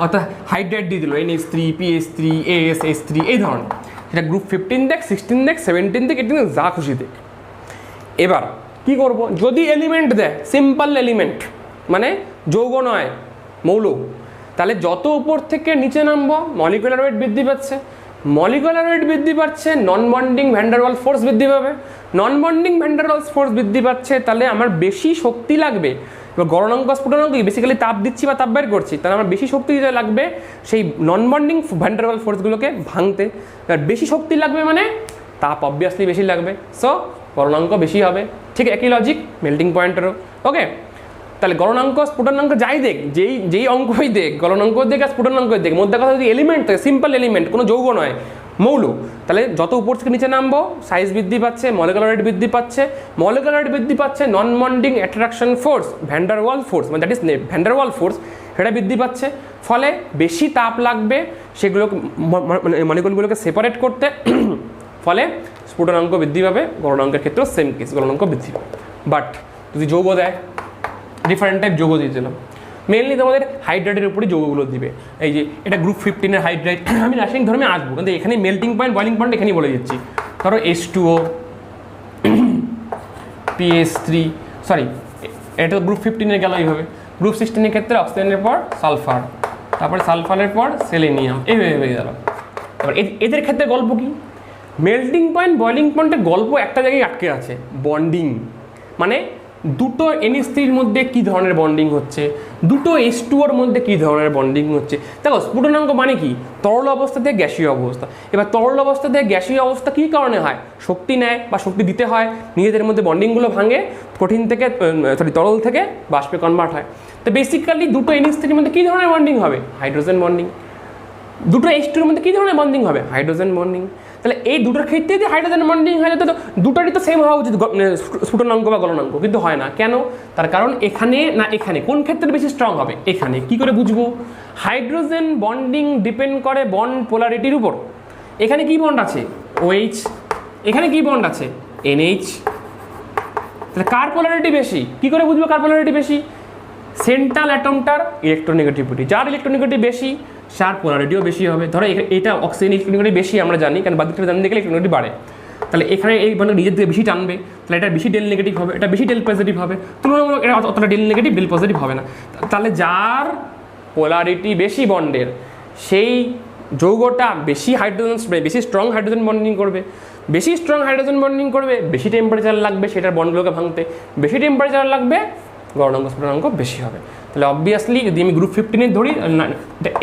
অর্থাৎ হাইড্রাইড দিয়ে দিল NH3, PH3, ASH3 এই ধরনের, সেটা গ্রুপ 15 দেখ, 16 দেখ, 17 দেখ, 18 যা খুশি দেখ। এবার কি করব, যদি এলিমেন্ট দেয় সিম্পল এলিমেন্ট মানে যৌগ নয় মৌল, তাহলে যত উপর থেকে নিচে নামবো মলিকুলার ওয়েট বৃদ্ধি পাচ্ছে, মলিকুলার ওয়েট বৃদ্ধি পাচ্ছে, non bonding van der Waals force বৃদ্ধি পাবে, non bonding van der Waals force বৃদ্ধি পাচ্ছে, তাহলে আমার বেশি শক্তি লাগবে। এবার গলনাঙ্ক স্ফুটনাঙ্ক বেসিক্যালি তাপ দিচ্ছি বা তাপ বের করছি, তাহলে আমার বেশি শক্তি লাগবে সেই নন বন্ডিং ভ্যান ডার ওয়ালস ফোর্সগুলোকে ভাঙতে। এবার বেশি শক্তি লাগবে মানে তাপ অবভিয়াসলি বেশি লাগবে, সো গলনাঙ্ক বেশি হবে। ঠিক একই লজিক মেল্টিং পয়েন্টেরও। ওকে, তাহলে গলনাঙ্ক স্ফুটনাঙ্ক যাই দেখ, যেই অঙ্কই দেখ, গলনাঙ্ক দেখ আর স্ফুটনাঙ্ক দেখ, মধ্যে কথা যদি এলিমেন্ট থাকে, সিম্পল এলিমেন্ট, কোনো যৌগ নয়, মৌল, তাহলে যত উপর থেকে নিচে নামবো সাইজ বৃদ্ধি পাচ্ছে, মলিকুলার রেট বৃদ্ধি পাচ্ছে, মলিকুলার রেট বৃদ্ধি পাচ্ছে, non bonding attraction force van der Waal force মানে that is van der Waal force, সেটা বৃদ্ধি পাচ্ছে, ফলে বেশি তাপ লাগবে সেগুলোকে মলিকুলগুলোকে সেপারেট করতে, ফলে স্ফুটনাঙ্ক বৃদ্ধি পাবে। গলনাঙ্কের ক্ষেত্রেও সেম কেস, গলনাঙ্ক বৃদ্ধি পাবে। বাট যদি যৌগ দেয়, ডিফারেন্ট টাইপ যৌগ দিয়েছিল, মেনলি তোমাদের হাইড্রাইডের উপরই যৌগগুলো দিবে। এই যে এটা গ্রুপ 15 হাইড্রাইড, আমি রাসায়নিক ধর্মে আসবো, কিন্তু এখানে মেল্টিং পয়েন্ট বয়লিং পয়েন্ট এখানেই বলে দিচ্ছি। ধরো H2O, PH3, সরি এটা গ্রুপ 15 গেল এইভাবে। গ্রুপ 16 ক্ষেত্রে অক্সিজেনের পর সালফার, তারপরে সালফারের পর সেলেনিয়াম, এইভাবে হয়ে গেল। এবার এদের ক্ষেত্রে গল্প কি? মেল্টিং পয়েন্ট বয়লিং পয়েন্টের গল্প একটা জায়গায় আটকে আছে, বন্ডিং। মানে দুটো NH3-র মধ্যে কী ধরনের বন্ডিং হচ্ছে, দুটো H2O-র মধ্যে কী ধরনের বন্ডিং হচ্ছে। দেখো স্ফুটনাঙ্ক মানে কি? তরল অবস্থা থেকে গ্যাসীয় অবস্থা। এবার তরল অবস্থা থেকে গ্যাসীয় অবস্থা কী কারণে হয়? শক্তি নেয় বা শক্তি দিতে হয়, নিজেদের মধ্যে বন্ডিংগুলো ভাঙে, কঠিন থেকে তরল থেকে বাষ্পে কনভার্ট হয়। তো বেসিক্যালি দুটো NH3-র মধ্যে কী ধরনের বন্ডিং হবে? Hydrogen bonding. দুটো H2-র মধ্যে কী ধরনের বন্ডিং হবে? Hydrogen bonding. তাহলে এই দুটোর ক্ষেত্রে যদি হাইড্রোজেন বন্ডিং হয়, তো দুটোরই তো সেম হওয়া উচিত স্ফুটনাঙ্ক বা গলনাঙ্ক, কিন্তু হয় না। কেন? তার কারণ এখানে না এখানে কোন ক্ষেত্রে বেশি স্ট্রং হবে? এখানে। কি করে বুঝবো? হাইড্রোজেন বন্ডিং ডিপেন্ড করে বন্ড পোলারিটির উপর। এখানে কি বন্ড আছে? OH। এখানে কি বন্ড আছে? NH। তাহলে কার পোলারিটি বেশি? কি করে বুঝবো কার পোলারিটি বেশি? সেন্ট্রাল অ্যাটমটার ইলেকট্রোনেগেটিভিটি, যার ইলেকট্রোনেগেটিভ বেশি তার পোলারিটিও বেশি হবে। ধরো এটা অক্সিজেন ইলেকট্রোনেগেটিভ বেশি আমরা জানি, কারণ বাদিকটা জানতে গেলে ইলেকট্রোনেগেটিভ বাড়ে। তাহলে এখানে এই মানে নিজের দিকে বেশি টানবে, তাহলে এটা বেশি ডেল নেগেটিভ হবে, এটা বেশি ডেল পজিটিভ হবে, তুলনামূলক এটা অতটা ডেল নেগেটিভ ডেল পজিটিভ হবে না। তাহলে যার পোলারিটি বেশি বন্ডের, সেই যৌগটা বেশি হাইড্রোজেন বেশি স্ট্রং হাইড্রোজেন বন্ডিং করবে, বেশি স্ট্রং হাইড্রোজেন বন্ডিং করবে, বেশি টেম্পারেচার লাগবে সেটার বন্ডগুলোকে ভাঙতে, বেশি টেম্পারেচার লাগবে, গলনাঙ্ক স্ফুটনাঙ্ক বেশি হবে। তাহলে অবভিয়াসলি যদি আমি গ্রুপ 15 ধরি,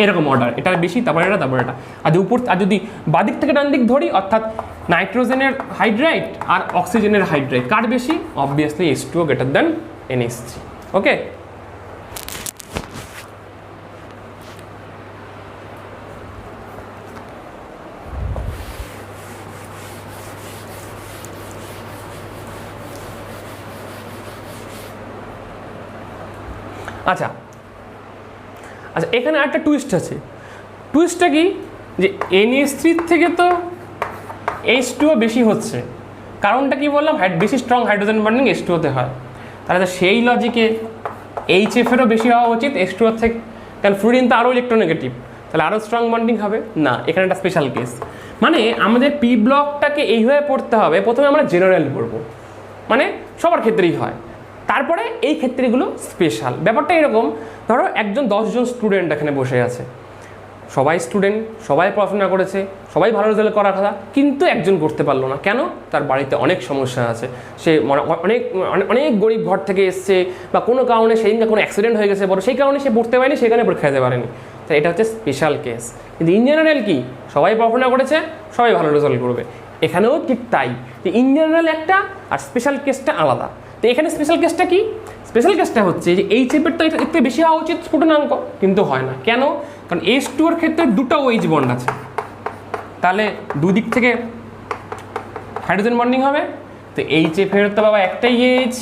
এরকম অর্ডার, এটার বেশি, তারপর এটা, তারপর এটা। আর যদি বাদিক থেকে ডান দিক ধরি, অর্থাৎ নাইট্রোজেনের হাইড্রাইড আর অক্সিজেনের হাইড্রাইড, কার বেশি? Obviously H2O greater than NH3। ওকে, আচ্ছা আচ্ছা, এখানে একটা টুইস্ট আছে। টুইস্টটা কি? যে NH3 থেকে তো H2O বেশি হচ্ছে, কারণটা কি বললাম? বেশি স্ট্রং হাইড্রোজেন বন্ডিং H2O-তে হয়। তাহলে তো সেই লজিকে HF-এরও বেশি হওয়া উচিত H2O থেকে, কারণ ফ্লুরিন তো আরও ইলেকট্রোনেগেটিভ, তাহলে আরও স্ট্রং বন্ডিং হবে না। এখানে একটা স্পেশাল কেস, মানে আমাদের পি ব্লকটাকে এইভাবে পড়তে হবে। প্রথমে আমরা জেনারেল পড়বো, মানে সবার ক্ষেত্রেই হয়, তারপরে এই ক্ষেত্রেগুলো স্পেশাল। ব্যাপারটা এরকম, ধরো একজন 10 জন স্টুডেন্ট এখানে বসে আছে, সবাই স্টুডেন্ট, সবাই পড়াশোনা করেছে, সবাই ভালো রেজাল্ট করার কথা, কিন্তু একজন করতে পারলো না। কেন? তার বাড়িতে অনেক সমস্যা আছে, সে অনেক অনেক গরিব ঘর থেকে এসছে, বা কোনো কারণে সেদিনকে কোনো অ্যাক্সিডেন্ট হয়ে গেছে বড়, সেই কারণে সে পড়তে পারেনি, সেখানে পরীক্ষা দিতে পারেনি। তো এটা হচ্ছে স্পেশাল কেস। কিন্তু ইন জেনারেল কি? সবাই পড়াশোনা করেছে, সবাই ভালো রেজাল্ট করবে। এখানেও ঠিক তাই, যে ইন জেনারেল একটা আর স্পেশাল কেসটা আলাদা। তো তো এখানে স্পেশাল কেসটা কি? স্পেশাল কেসটা হচ্ছে যে এই চেপের তো এর থেকে বেশি হওয়া উচিত স্ফুটনাঙ্ক, কিন্তু হয় না। কেন? কারণ H2 এর ক্ষেত্রে দুটো OH বন্ড আছে, তাহলে দুদিক থেকে হাইড্রোজেন বন্ডিং হবে। তো HF এর তো বাবা একটাই H,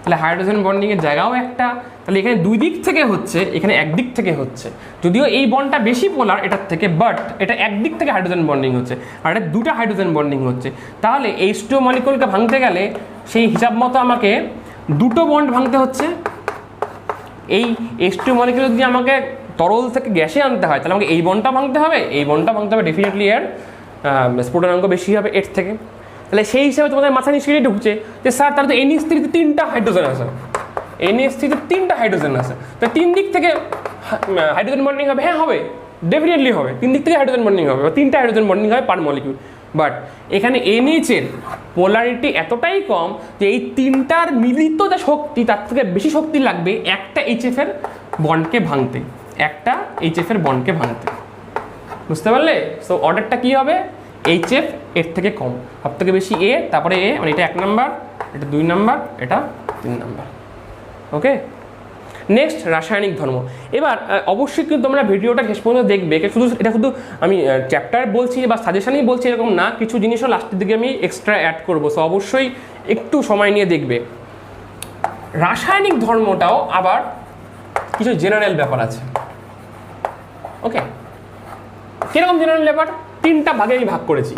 তাহলে হাইড্রোজেন বন্ডিংয়ের জায়গাও একটা, তাহলে এখানে দুই দিক থেকে হচ্ছে, এখানে একদিক থেকে হচ্ছে। যদিও এই বন্ডটা বেশি পোলার এটার থেকে, বাট এটা একদিক থেকে হাইড্রোজেন বন্ডিং হচ্ছে আর এটা দুটো হাইড্রোজেন বন্ডিং হচ্ছে। তাহলে H2 মলিকুলকে ভাঙতে গেলে সেই হিসাব মতো আমাকে দুটো বন্ড ভাঙতে হচ্ছে। এই H2 মলিকুল যদি আমাকে তরল থেকে গ্যাসে আনতে হয়, তাহলে আমাকে এই বন্ডটা ভাঙতে হবে, এই বন্ডটা ভাঙতে হবে, ডেফিনেটলি এর স্ফুটনাঙ্ক বেশি হবে এর থেকে। তাহলে সেই হিসাবে তোমাদের মাথা নিশ্চয়ই ঢুকছে যে স্যার তাহলে তো NH3-তে 3টা হাইড্রোজেন আছে, NH3-তে 3টা হাইড্রোজেন আছে, তো 3 দিক থেকে হাইড্রোজেন বন্ডিং হবে। হ্যাঁ হবে, ডেফিনেটলি হবে, 3 দিক থেকে হাইড্রোজেন বন্ডিং হবে, 3টা হাইড্রোজেন বন্ডিং হবে পার মলিকিউল। বাট এখানে NH এর পোলারিটি এতটাই কম যে এই 3টার মিলিত যে শক্তি তার থেকে বেশি শক্তি লাগবে একটা HF এর বন্ডকে ভাঙতে, একটা HF এর বন্ডকে ভাঙতে। বুঝতে পারলে? সো অর্ডারটা কি হবে? HF এর থেকে কম, সব থেকে বেশি A, তারপরে A, মানে এটা 1 নাম্বার, এটা 2 নাম্বার, এটা 3 নাম্বার। ওকে, নেক্সট রাসায়নিক ধর্ম। এবার অবশ্যই কিন্তু তোমরা ভিডিওটা শেষ পর্যন্ত দেখবে, এটা শুধু আমি চ্যাপ্টার বলছি বা সাজেশনই বলছি এরকম না, কিছু জিনিসও লাস্টের দিকে আমি এক্সট্রা অ্যাড করবো, সো অবশ্যই একটু সময় নিয়ে দেখবে। রাসায়নিক ধর্মটাও আবার কিছু জেনারেল ব্যাপার আছে। ওকে, কিরকম জেনারেল ব্যাপার? 3টা ভাগে আমি ভাগ করেছি।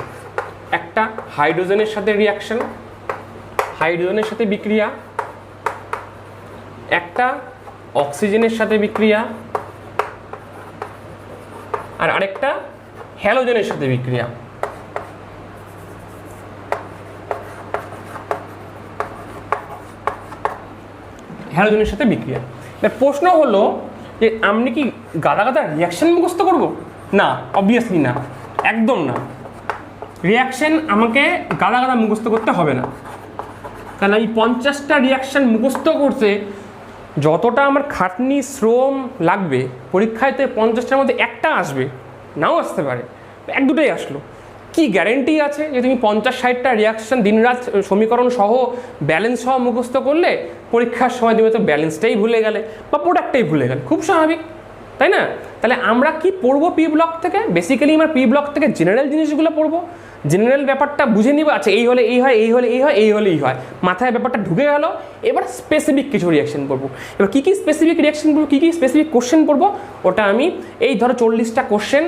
একটা হাইড্রোজেনের সাথে রিয়াকশন, হাইড্রোজেনের সাথে বিক্রিয়া, একটা অক্সিজেনের সাথে বিক্রিয়া, আর আরেকটা হ্যালোজেনের সাথে বিক্রিয়া। হ্যালোজেনের সাথে বিক্রিয়া। এবার প্রশ্ন হলো যে আমি কি গাদা গাদা রিয়াকশন মুখস্থ করব? না, অবভিয়াসলি না, একদম না। রিয়াকশন আমাকে গাদা গাদা মুখস্থ করতে হবে না, কারণ আমি 50টা রিয়াকশন মুখস্থ করতে যতটা আমার খাটনি শ্রম লাগবে, পরীক্ষায় তো 50টার মধ্যে একটা আসবে, নাও আসতে পারে, 1-2টাই আসলো। কি গ্যারেন্টি আছে যে তুমি 50-60টা রিয়াকশন দিনরাত সমীকরণ সহ ব্যালেন্স সহ মুখস্থ করলে পরীক্ষার সময় তুমি তো ব্যালেন্সটাই ভুলে গেলে বা প্রোডাক্টটাই ভুলে গেলে? খুব স্বাভাবিক, তাই না? তাহলে আমরা কি পড়বো পি ব্লক থেকে? বেসিক্যালি আমরা পি ব্লক থেকে জেনারেল জিনিসগুলো পড়বো, জেনারেল ব্যাপারটা বুঝে নিব। আচ্ছা, এই হলে এই হয়, এই হলে এই হয়, এই হলে এই হয়, মাথায় ব্যাপারটা ঢুকে গেল। এবার স্পেসিফিক কিছু রিয়াকশন পড়বো। এবার কী কী স্পেসিফিক রিয়াকশন পড়বো, কী কী স্পেসিফিক কোশ্চেন পড়বো, ওটা আমি এই ধরো 40টা কোশ্চেন,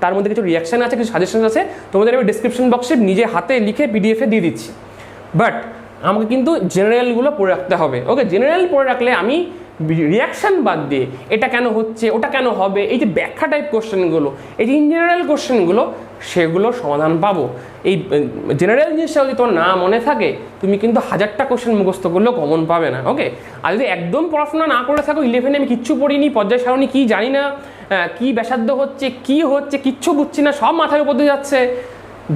তার মধ্যে কিছু রিয়াকশান আছে, কিছু সাজেশন আছে, তোমাদের আমি ডিসক্রিপশন বক্সে নিজে হাতে লিখে PDF-এ দিয়ে দিচ্ছি। বাট আমাকে কিন্তু জেনারেলগুলো পড়ে রাখতে হবে। ওকে, জেনারেল পড়ে রাখলে আমি রিয়াকশান বাদ দিয়ে এটা কেন হচ্ছে, ওটা কেন হবে, এই যে ব্যাখ্যা টাইপ কোশ্চেনগুলো, এই যে ইন জেনারেল কোশ্চেনগুলো, সেগুলো সমাধান পাবো। এই জেনারেল জিনিসটা যদি তোমার না মনে থাকে, তুমি কিন্তু 1000টা কোশ্চেন মুখস্থ করলেও কমন পাবে না। ওকে, আর যদি একদম পড়াশোনা না করে থাকো, 11-এ আমি কিচ্ছু পড়িনি, পর্যায় সারণী কী জানি না, কী ব্যাসার্ধ হচ্ছে, কী হচ্ছে কিচ্ছু বুঝছি না, সব মাথার উপর দিয়ে যাচ্ছে,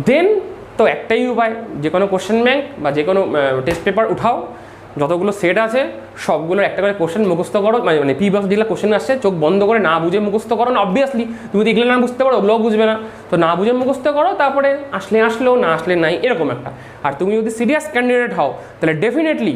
দেন তো একটাই উপায়, যে কোনো কোশ্চেন ব্যাংক বা যে কোনো টেস্ট পেপার উঠাও, যতগুলো সেট আছে সবগুলোর একটা করে কোশ্চেন মুখস্থ করো, মানে পি বক্স যেগুলো কোশ্চেন আসছে চোখ বন্ধ করে না বুঝে মুখস্থ করো না। অবভিয়াসলি তুমি দেখলে না বুঝতে পারো, ওগুলোও বুঝবে না, তো না বুঝে মুখস্থ করো, তারপরে আসলে আসলেও না আসলে নাই, এরকম একটা। আর তুমি যদি সিরিয়াস ক্যান্ডিডেট হও, তাহলে ডেফিনেটলি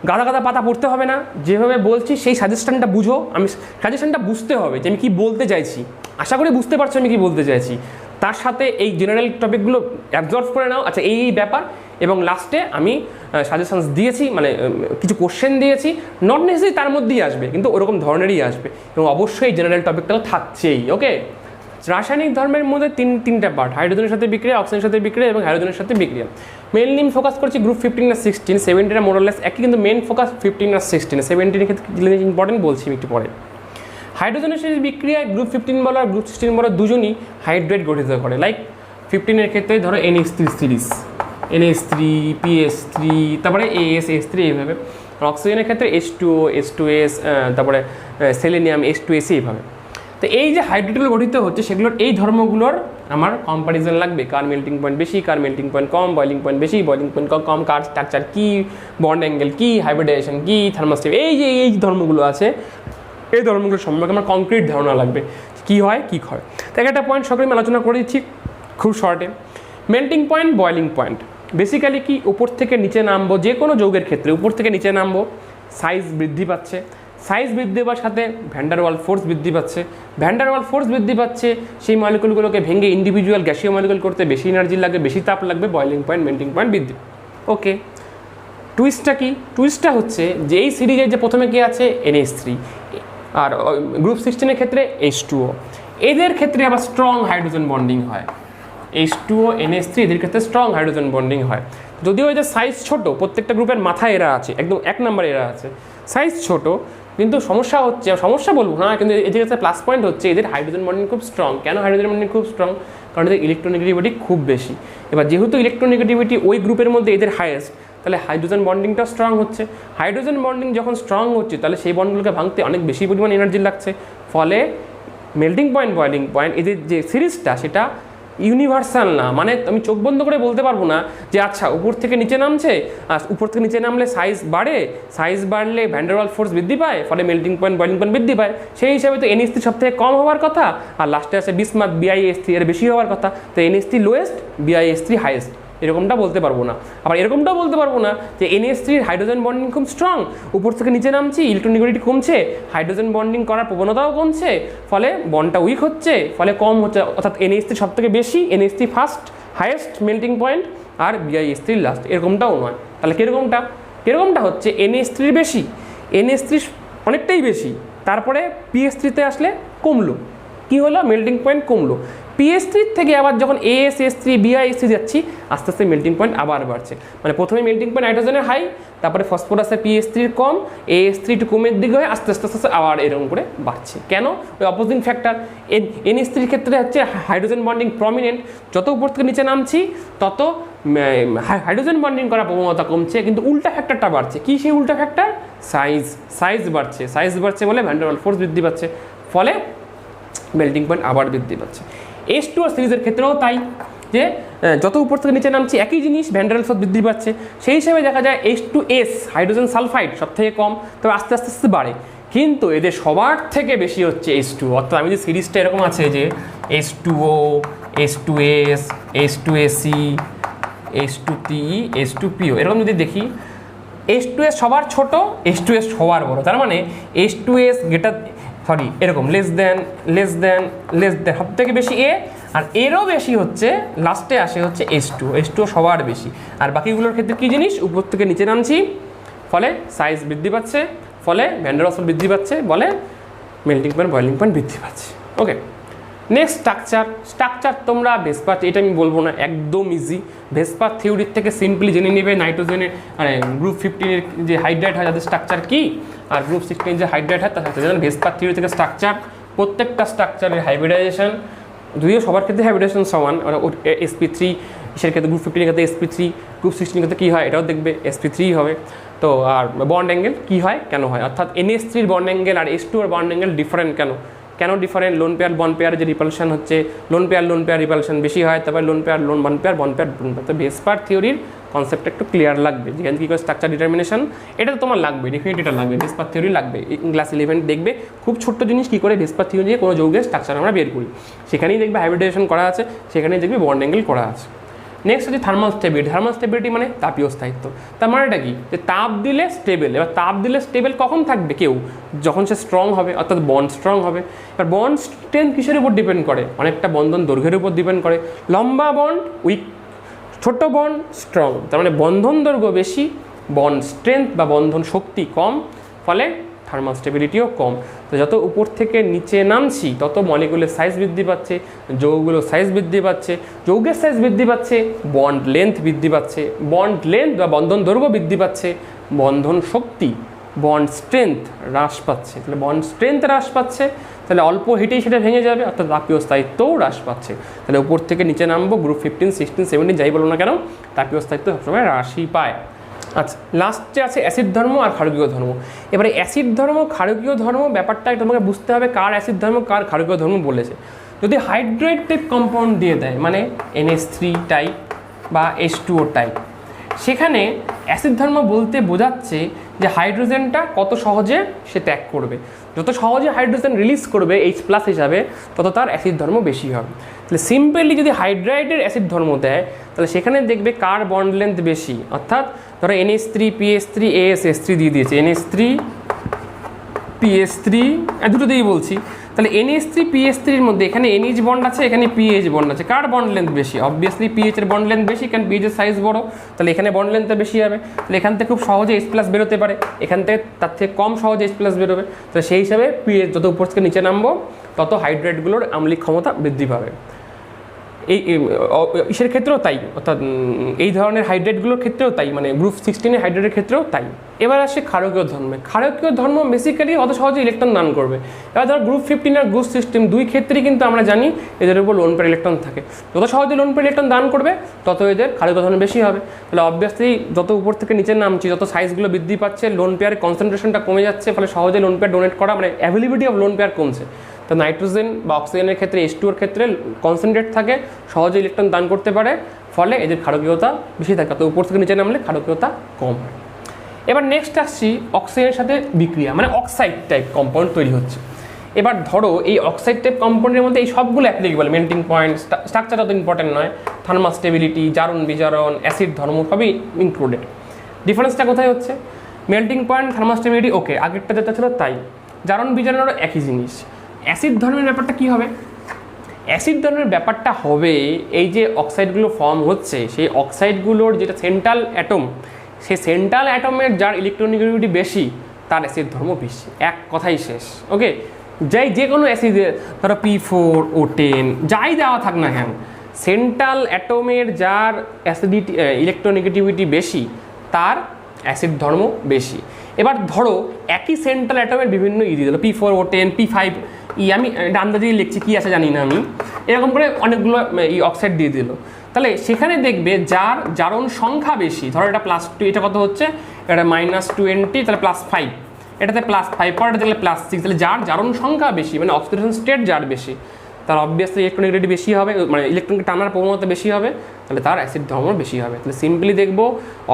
গাদা গাদা পাতা পড়তে হবে না, যেভাবে বলছি সেই সাজেশনটা বুঝো। আমি সাজেশনটা বুঝতে হবে যে আমি কী বলতে চাইছি, আশা করি বুঝতে পারছো আমি কী বলতে চাইছি। তার সাথে এই জেনারেল টপিকগুলো অ্যাবজর্ভ করে নাও। আচ্ছা, এই ব্যাপার। এবং লাস্টে আমি সাজেশনস দিয়েছি, মানে কিছু কোশ্চেন দিয়েছি, নট নেসেসারি তার মধ্যেই আসবে, কিন্তু ওরকম ধরনেরই আসবে, এবং অবশ্যই জেনারেল টপিকটাও থাকছেই। ওকে, রাসায়নিক ধর্মের মধ্যে তিনটা পার্ট, হাইড্রোজেনের সাথে বিক্রিয়া, অক্সিজেনের সাথে বিক্রিয়া এবং হাইড্রোজেনের সাথে বিক্রিয়া। মেইনলি আমি ফোকাস করছি গ্রুপ 15 আর 16, 17টা মোরলেস একই, কিন্তু মেন ফোকাস 15 আর 16, 17 ক্ষেত্রে ইম্পর্টেন্ট বলছি একটু পরে। হাইড্রোজেনের সাথে বিক্রিয়ায় গ্রুপ 15 বলো আর গ্রুপ 16 বলো দুজনই হাইড্রেট গঠিত করে। লাইক 15-এর ক্ষেত্রে ধরো NH3 সিরিজ, NH3, PS3, তারপরে AS3, এইভাবে। অক্সিজেনের ক্ষেত্রে H2O, H2S, তারপরে সেলেনিয়াম, H2S, এইভাবে। তো এই যে হাইড্রেটগুলো গঠিত হচ্ছে, সেগুলোর এই ধর্মগুলোর আমার কম্পারিজন লাগবে, কার মেল্টিং পয়েন্ট বেশি, কার মেল্টিং পয়েন্ট কম, বয়লিং পয়েন্ট বেশি, বয়লিং পয়েন্ট কম, কার স্ট্রাকচার কী, বন্ড অ্যাঙ্গেল কী, হাইব্রিডাইজেশন কী, থার্মোস্টেট, এই যে ধর্মগুলো আছে, এই ধর্মগুলো সম্পর্কে আমার কংক্রিট ধারণা লাগবে, কী হয় কী হয়। তাই একটা পয়েন্ট সকলে আমি আলোচনা করে দিচ্ছি খুব শর্টে। Melting point, boiling point, basically কি উপর থেকে নিচে নামবো, যে কোনো যৌগের ক্ষেত্রে উপর থেকে নিচে নামবো, সাইজ বৃদ্ধি পাচ্ছে, সাইজ বৃদ্ধি পাওয়ার সাথে ভ্যান্ডারওয়াল ফোর্স বৃদ্ধি পাচ্ছে, ভ্যান্ডারওয়াল ফোর্স বৃদ্ধি পাচ্ছে, সেই মলিকুলগুলোকে ভেঙে ইন্ডিভিজুয়াল গ্যাসীয় মলিকুল করতে বেশি এনার্জি লাগবে, বেশি তাপ লাগবে, বয়লিং পয়েন্ট মেল্টিং পয়েন্ট বৃদ্ধি। ওকে, টুইস্টটা কি? টুইস্টটা হচ্ছে যে এই সিরিজের যে প্রথমে কি আছে NH3 আর গ্রুপ 16 ক্ষেত্রে H2O, এদের ক্ষেত্রে আবার স্ট্রং হাইড্রোজেন বন্ডিং হয়। H2O NH3 এদের ক্ষেত্রে স্ট্রং হাইড্রোজেন বন্ডিং হয়। যদিও এই যে সাইজ ছোট, প্রত্যেকটা গ্রুপের মাথায় এরা আছে, একদম 1 নম্বরে এরা আছে, সাইজ ছোট, কিন্তু সমস্যা হচ্ছে, সমস্যা বলবো না, কিন্তু এদের কাছে প্লাস পয়েন্ট হচ্ছে এদের হাইড্রোজেন বন্ডিং খুব স্ট্রং। কেন হাইড্রোজেন বন্ডিং খুব স্ট্রং? কারণ এদের ইলেকট্রোনেগেটিভিটি খুব বেশি। এবার যেহেতু ইলেকট্রোনেগেটিভিটি ওই গ্রুপের মধ্যে এদের হাইয়েস্ট, তাহলে হাইড্রোজেন বন্ডিংটা স্ট্রং হচ্ছে। হাইড্রোজেন বন্ডিং যখন স্ট্রং হচ্ছে তাহলে সেই বন্ডগুলোকে ভাঙতে অনেক বেশি পরিমাণ এনার্জি লাগছে, ফলে মেল্টিং পয়েন্ট বয়লিং পয়েন্ট এদের যে সিরিজটা সেটা ইউনিভার্সাল না। মানে আমি চোখ বন্ধ করে বলতে পারবো না যে আচ্ছা উপর থেকে নিচে নামছে, আর উপর থেকে নিচে নামলে সাইজ বাড়ে, সাইজ বাড়লে ভ্যান্ডারওয়াল ফোর্স বৃদ্ধি পায়, ফলে মেল্টিং পয়েন্ট বয়লিং পয়েন্ট বৃদ্ধি পায়। সেই হিসাবে তো NH3 সব থেকে কম হওয়ার কথা, আর লাস্টে আছে বিসমাথ BiH3 এর বেশি হওয়ার কথা। তো NH3 লোয়েস্ট, BiH3 হাইয়েস্ট, এরকমটা বলতে পারবো না। আবার এরকমটাও বলতে পারবো না যে NH3 হাইড্রোজেন বন্ডিং খুব স্ট্রং, উপর থেকে নিচে নামছি, ইলেকট্রোনেগেটিভিটি কমছে, হাইড্রোজেন বন্ডিং করার প্রবণতাও কমছে, ফলে বন্ডটা উইক হচ্ছে, ফলে কম হচ্ছে, অর্থাৎ NH3 সব থেকে বেশি, NH3 first highest melting point, আর BiH3 লাস্ট, এরকমটাও নয়। তাহলে কীরকমটা হচ্ছে NH3 বেশি, NH3 অনেকটাই বেশি, তারপরে PH3-তে আসলে কমলো, কি হলো? মেল্টিং পয়েন্ট কমলো। PH3 থেকে আবার যখন ASH3 BiH3 যাচ্ছি, আস্তে আস্তে মেল্টিং পয়েন্ট আবার বাড়ছে। মানে প্রথমে মেল্টিং পয়েন্ট হাইড্রোজেনের হাই, তারপরে ফসফরাসের PH3 কম, AH3 একটু কমের দিকে হয়, আস্তে আস্তে আস্তে আবার এরকম করে বাড়ছে। কেন? ওই অপোজিং ফ্যাক্টর। NH3 ক্ষেত্রে হচ্ছে হাইড্রোজেন বন্ডিং প্রমিনেন্ট, যত উপর থেকে নিচে নামছি তত হাইড্রোজেন বন্ডিং করার প্রবণতা কমছে, কিন্তু উল্টা ফ্যাক্টরটা বাড়ছে। কি সেই উল্টা ফ্যাক্টর? সাইজ বাড়ছে, সাইজ বাড়ছে বলে ভ্যান্ডারওয়াল ফোর্স বৃদ্ধি পাচ্ছে, ফলে মেল্টিং পয়েন্ট আবার বৃদ্ধি পাচ্ছে। H2O সিরিজের ক্ষেত্রেও তাই, যে যত উপর থেকে নিচে নামছি একই জিনিস, ভ্যান্ডারওয়াল ফোর্স বৃদ্ধি পাচ্ছে। সেই হিসাবে দেখা যায় H2S হাইড্রোজেন সালফাইড সব থেকে কম, তবে আস্তে আস্তে আস্তে বাড়ে। কিন্তু এদের সবার থেকে বেশি হচ্ছে H2O, অর্থাৎ আমি যে সিরিজটা এরকম আছে যে H2O, H2S, H2AC, H2PE, H2PO, এরকম যদি দেখি, H2S সবার ছোট, H2S সবার বড়, তার মানে H2S এরকম লেস দেন সব থেকে বেশি এ, আর এরও বেশি হচ্ছে লাস্টে আসে হচ্ছে H2O সবার বেশি। আর বাকিগুলোর ক্ষেত্রে কী জিনিস? উপর থেকে নিচে নামছি, ফলে সাইজ বৃদ্ধি পাচ্ছে, ফলে ভ্যান্ডারওয়াল ফোর্স বৃদ্ধি পাচ্ছে, বলে মেল্টিং পয়েন্ট বয়লিং পয়েন্ট বৃদ্ধি পাচ্ছে। ওকে, নেক্সট স্ট্রাকচার তোমরা ভেসপার, এটা আমি বলবো না, একদম ইজি। ভেসপার থিওরির থেকে সিম্পলি জেনে নেবে নাইট্রোজেনের, মানে গ্রুপ 15-এর যে হাইড্রাইড হয় তাদের স্ট্রাকচার কী, আর গ্রুপ 16 যে হাইড্রাইড হয় তার সাথে ভেসপার থিওরি থেকে স্ট্রাকচার, প্রত্যেকটা স্ট্রাকচারের হাইব্রিডাইজেশন, যদিও সবার ক্ষেত্রে হাইব্রিডাইজেশন সমান, sp3 এর ক্ষেত্রে গ্রুপ 15-এর ক্ষেত্রে sp3, গ্রুপ 16-এর ক্ষেত্রে কী হয় এটাও দেখবে, sp3 হবে। তো আর বন্ড অ্যাঙ্গেল কী হয়, কেন হয়, অর্থাৎ NH3-র বন্ড অ্যাঙ্গেল আর H2-এর বন্ড অ্যাঙ্গেল ডিফারেন্ট কেন different? Lone pair bond pair যে রিপালশন হচ্ছে, লোন পেয়ার রিপালশন বেশি হয়, তারপরে লোন পেয়ার বন্ড পেয়ার তো ভেসপার থিওরির কনসেপ্টটা একটু ক্লিয়ার লাগবে, যেখানে কী করে স্ট্রাকচার ডিটারমিনেশন, এটা তো তোমার লাগবে, ডেফিনেটলি এটা লাগবে, ভেসপার থিওরি লাগবে। ক্লাস 11 দেখবে খুব ছোট্ট জিনিস কী করে ভেসপার থিওরি দিয়ে কোনো যৌগের স্ট্রাকচার আমরা বের করি, সেখানেই দেখবে হাইব্রিডাইজেশন করা আছে, সেখানেই দেখবে বন্ড অ্যাঙ্গেল করা আছে। নেক্সট হচ্ছে থার্মাল স্টেবিলিটি মানে তাপীয় স্থায়িত্ব। তার মানেটা কি? যে তাপ দিলে স্টেবল। এবার তাপ দিলে স্টেবল কখন থাকবে কেউ? যখন সে স্ট্রং হবে, অর্থাৎ বন্ড স্ট্রং হবে। এবার বন্ড স্ট্রেংথ কিসের উপর ডিপেন্ড করে? অনেকটা বন্ধন দৈর্ঘ্যের উপর ডিপেন্ড করে। লম্বা বন্ড উইক, ছোট বন্ড স্ট্রং। তার মানে বন্ধন দৈর্ঘ্য বেশি, বন্ড স্ট্রেংথ বা বন্ধন শক্তি কম, ফলে থার্মাল স্টেবিলিটিও কম। তো যত উপর থেকে নিচে নামছি তত মলিকুলের সাইজ বৃদ্ধি পাচ্ছে, যৌগগুলোর সাইজ বৃদ্ধি পাচ্ছে, যৌগের সাইজ বৃদ্ধি পাচ্ছে, বন্ড লেন্থ বৃদ্ধি পাচ্ছে, বন্ড লেন্থ বা বন্ধন দৈর্ঘ্য বৃদ্ধি পাচ্ছে, বন্ধন শক্তি বন্ড স্ট্রেংথ হ্রাস পাচ্ছে। তাহলে বন্ড স্ট্রেংথ হ্রাস পাচ্ছে, তাহলে অল্প হিটেই সেটা ভেঙে যাবে, অর্থাৎ তাপীয় স্থায়িত্বও হ্রাস পাচ্ছে। তাহলে উপর থেকে নিচে নামবো, গ্রুপ 15, 16, 17 যাই বলো না কেন, তাপীয় স্থায়িত্ব সবসময় হ্রাসই পায়। আচ্ছা, লাস্টে আছে অ্যাসিড ধর্ম আর ক্ষারকীয় ধর্ম। এবারে অ্যাসিড ধর্ম ক্ষারকীয় ধর্ম ব্যাপারটা তোমাকে বুঝতে হবে, কার অ্যাসিড ধর্ম কার ক্ষারকীয় ধর্ম বলেছে। যদি হাইড্রেট টাইপ কম্পাউন্ড দিয়ে দেয়, মানে NH3 টাইপ বা H2O টাইপ, সেখানে অ্যাসিড ধর্ম বলতে বোঝাচ্ছে যে হাইড্রোজেনটা কত সহজে সে ত্যাগ করবে। যত সহজে হাইড্রোজেন রিলিজ করবে H+ হিসাবে, তত তার অ্যাসিড ধর্ম বেশি হবে। তাহলে সিম্পলি যদি হাইড্রাইডের অ্যাসিড ধর্ম দেয়, তাহলে সেখানে দেখবে কার বন্ড লেন্থ বেশি। অর্থাৎ ধরো NH3 PH3 ASH3 দিয়ে দিয়েছে, NH3 PH3 দুটো দিয়েই বলছি। তাহলে NH3 PH3 এর মধ্যে এখানে NH বন্ড আছে, এখানে PH বন্ড আছে, কার বন্ড লেন্থ বেশি? অবভিয়াসলি PH এর বন্ড লেন্থ বেশি, কারণ PH এর সাইজ বড়, তাহলে এখানে বন্ড লেন্থটা বেশি হবে। তাহলে এখান থেকে খুব সহজে H+ বেরোতে পারে, এখান থেকে তার থেকে কম সহজে H+ বেরোবে। তাহলে সেই হিসাবে PH যত উপর থেকে নিচে নামবো, তত হাইড্রেটগুলোর আম্লিক ক্ষমতা বৃদ্ধি পাবে। এই ইসের ক্ষেত্রেও তাই, অর্থাৎ এই ধরনের হাইড্রেটগুলোর ক্ষেত্রেও তাই, মানে গ্রুপ 16 হাইড্রেটের ক্ষেত্রেও তাই। এবার আসে ক্ষারকীয় ধর্মে। ক্ষারকীয় ধর্ম বেসিক্যালি অত সহজে ইলেকট্রন দান করবে। এবার ধরো গ্রুপ 15 আর গ্রুপ 16 দুই ক্ষেত্রেই কিন্তু আমরা জানি এদের উপর লোন পেয়ার ইলেকট্রন থাকে। যত সহজে লোন পেয়ার ইলেকট্রন দান করবে, তত এদের ক্ষারকীয় ধর্ম বেশি হবে। তাহলে অবভিয়াসলি যত উপর থেকে নিচে নামছি, যত সাইজগুলো বৃদ্ধি পাচ্ছে, লোন পেয়ারের কনসেন্ট্রেশনটা কমে যাচ্ছে, ফলে সহজে লোন পেয়ার ডোনেট করা, মানে অ্যাভেলেবিলিটি অফ লোন পেয়ার কমছে। তো নাইট্রোজেন বা অক্সিজেনের ক্ষেত্রে H2 এর ক্ষেত্রে কনসেন্ট্রেট থাকে, সহজে ইলেকট্রন দান করতে পারে, ফলে এদের ক্ষারকীয়তা বেশি থাকে। তো উপর থেকে নিচে নামলে ক্ষারকীয়তা কম হয়। এবার নেক্সট আসছি অক্সিজেনের সাথে বিক্রিয়া, মানে অক্সাইড টাইপ কম্পাউন্ড তৈরি হচ্ছে। এবার ধরো এই অক্সাইড টাইপ কম্পাউন্ডের মধ্যে এই সবগুলো অ্যাপ্লিকেবল, মেল্টিং পয়েন্ট, স্ট্রাকচার অত ইম্পর্টেন্ট নয়, থার্মাল স্টেবিলিটি, জারণ বিজারণ, অ্যাসিড ধর্ম সবই ইনক্লুডেড। ডিফারেন্সটা কোথায় হচ্ছে? মেল্টিং পয়েন্ট, থার্মাল স্টেবিলিটি ওকে, আগেরটা যেটা ছিল তাই। জারণ বিজারণেরও একই জিনিস। অ্যাসিড ধর্মের ব্যাপারটা কি হবে? অ্যাসিড ধর্মের ব্যাপারটা হবে এই যে অক্সাইডগুলো ফর্ম হচ্ছে, সেই অক্সাইডগুলোর যেটা সেন্ট্রাল অ্যাটম, সেই সেন্ট্রাল অ্যাটমের যার ইলেকট্রোনেগেটিভিটি বেশি, তার অ্যাসিড ধর্ম বেশি। এক কথাই শেষ। ওকে, যে কোনো অ্যাসিডে ধরো P4 O10 যাই দেওয়া থাক না কেন, সেন্ট্রাল অ্যাটমের যার অ্যাসিডিটি ইলেকট্রোনেগেটিভিটি বেশি, তার অ্যাসিড ধর্ম বেশি। এবার ধরো একই সেন্ট্রাল অ্যাটমের বিভিন্ন দিয়ে দিল, P4 O10 P5 আমি আন্দাজে লিখছি, কী আছে জানি না আমি, এরকম করে অনেকগুলো অক্সাইড দিয়ে দিল। তাহলে সেখানে দেখবে যার জারণ সংখ্যা বেশি, ধরো এটা +2, এটা কত হচ্ছে, এটা -20, তাহলে +5, এটাতে +5, পরেরটা দেখলে +6, তাহলে যার জারণ সংখ্যা বেশি, মানে অক্সিডেশন স্টেট যার বেশি, তার অবভিয়াসলি ইলেকট্রোনেগেটিভিটি বেশি হবে, মানে ইলেকট্রনকে টানার প্রবণতা বেশি হবে, তাহলে তার অ্যাসিড ধর্ম বেশি হবে। তাহলে সিম্পলি দেখবো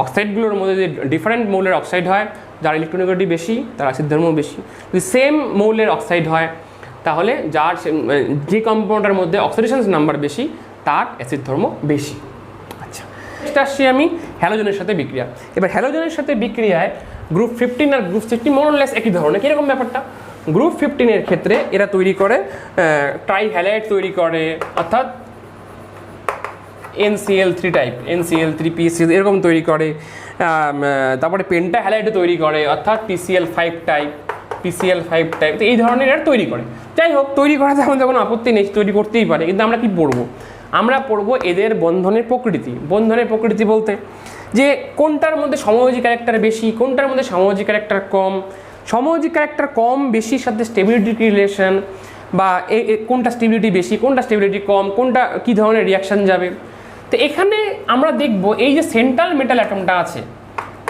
অক্সাইডগুলোর মধ্যে যদি ডিফারেন্ট মৌলের অক্সাইড হয়, যার ইলেকট্রোনেগেটিভিটি বেশি, তার অ্যাসিড ধর্ম বেশি। যদি সেম মৌলের অক্সাইড হয়, তাহলে যার যে কম্পাউন্ডের মধ্যে অক্সিডেশন নাম্বার বেশি, তার অ্যাসিড ধর্ম বেশি। আচ্ছা, নেক্সট আসছি আমি হ্যালোজেনের সাথে বিক্রিয়া। এবার হ্যালোজেনের সাথে বিক্রিয়ায় গ্রুপ 15 আর গ্রুপ 16 মোরলেস একই ধরনের। কীরকম ব্যাপারটা? গ্রুপ 15 এর ক্ষেত্রে এরা তৈরি করে ট্রাই হ্যালাইড তৈরি করে, অর্থাৎ NCl3 টাইপ, NCl3 PCl এরকম তৈরি করে। তারপরে পেন্টা হ্যালাইড তৈরি করে, অর্থাৎ PCl5 টাইপ, তো এই ধরনের এরা তৈরি করে। যাই হোক, তৈরি করাতে আমাদের কোনো আপত্তি নেই, তৈরি করতেই পারে, কিন্তু আমরা কি পড়বো? আমরা পড়বো এদের বন্ধনের প্রকৃতি। বন্ধনের প্রকৃতি বলতে যে কোনটার মধ্যে সমযোজী ক্যারেক্টার বেশি, কোনটার মধ্যে সমযোজী ক্যারেক্টার কম, সমযোজী ক্যারেক্টার কম বেশির সাথে স্টেবিলিটি রিলেশন, বা কোনটা স্টেবিলিটি বেশি, কোনটা স্টেবিলিটি কম, কোনটা কী ধরনের রিয়াকশান যাবে। তো এখানে আমরা দেখব এই যে সেন্ট্রাল মেটাল অ্যাটমটা আছে,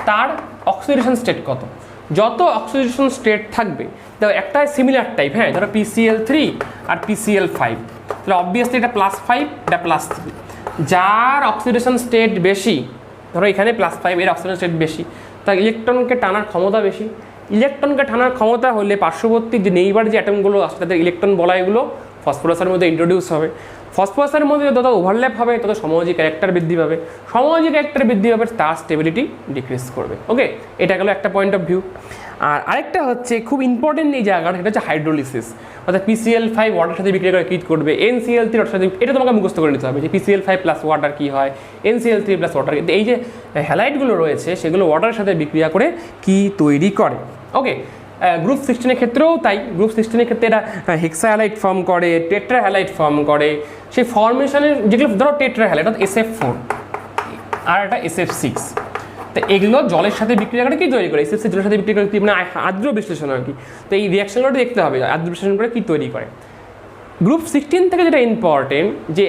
তার অক্সিডেশন স্টেট কত। যত অক্সিডেশন স্টেট থাকবে, দেখো একটা সিমিলার টাইপ, হ্যাঁ, ধরো PCl3 আর PCl5, তাহলে অবভিয়াসলি এটা +5, এটা +3। যার অক্সিডেশন স্টেট বেশি, ধরো এখানে +5, এর অক্সিডেশন স্টেট বেশি, তার ইলেকট্রনকে টানার ক্ষমতা বেশি। ইলেকট্রনকে টানার ক্ষমতা হলে পার্শ্ববর্তী যে নেইবার যে অ্যাটমগুলো আছে, তাদের ইলেকট্রন বলয়গুলো ফসফরাসের মধ্যে ইন্ট্রোডিউস হবে। ফসফরাসের মধ্যে যত ওভারল্যাপ হবে, তত সমযোজী ক্যারেক্টার বৃদ্ধি পাবে। সমযোজী ক্যারেক্টার বৃদ্ধি পাবে, তার স্টেবিলিটি ডিক্রিজ করবে। ওকে, এটা গেল একটা পয়েন্ট অফ ভিউ। আর আরেকটা হচ্ছে খুব ইম্পর্টেন্ট এই জায়গাটা, সেটা হচ্ছে হাইড্রোলিসিস। অর্থাৎ PCl5 ওয়াটার সাথে বিক্রিয়া করে কী করবে, NCl3 ওয়াটার সাথে, এটা তোমাকে মুখস্থ করে নিতে হবে যে PCl5 প্লাস ওয়াটার কী হয়, NCl3 প্লাস ওয়াটার। এই যে হ্যালাইডগুলো রয়েছে, সেগুলো ওয়াটারের সাথে বিক্রিয়া করে কী তৈরি করে। ওকে, গ্রুপ 16 এর ক্ষেত্রেও তাই। গ্রুপ 16 এর ক্ষেত্রে এরা হেক্সা হ্যালাইড ফর্ম করে, টেট্রা হ্যালাইড ফর্ম করে। সেই ফর্মেশনের যেগুলো, ধরো টেট্রা হ্যালাইড অর্থাৎ SF4 আর একটা SF6, তো এগুলো জলের সাথে বিক্রিয়া করে কী তৈরি করে, SF6 জলের সাথে বিক্রিয়া করে, মানে আর্দ্র বিশ্লেষণ আর কি। তো এই রিয়াকশনগুলো দেখতে হবে, আর্দ্র বিশ্লেষণ করে কী তৈরি করে। গ্রুপ 16 থেকে যেটা ইম্পর্টেন্ট, যে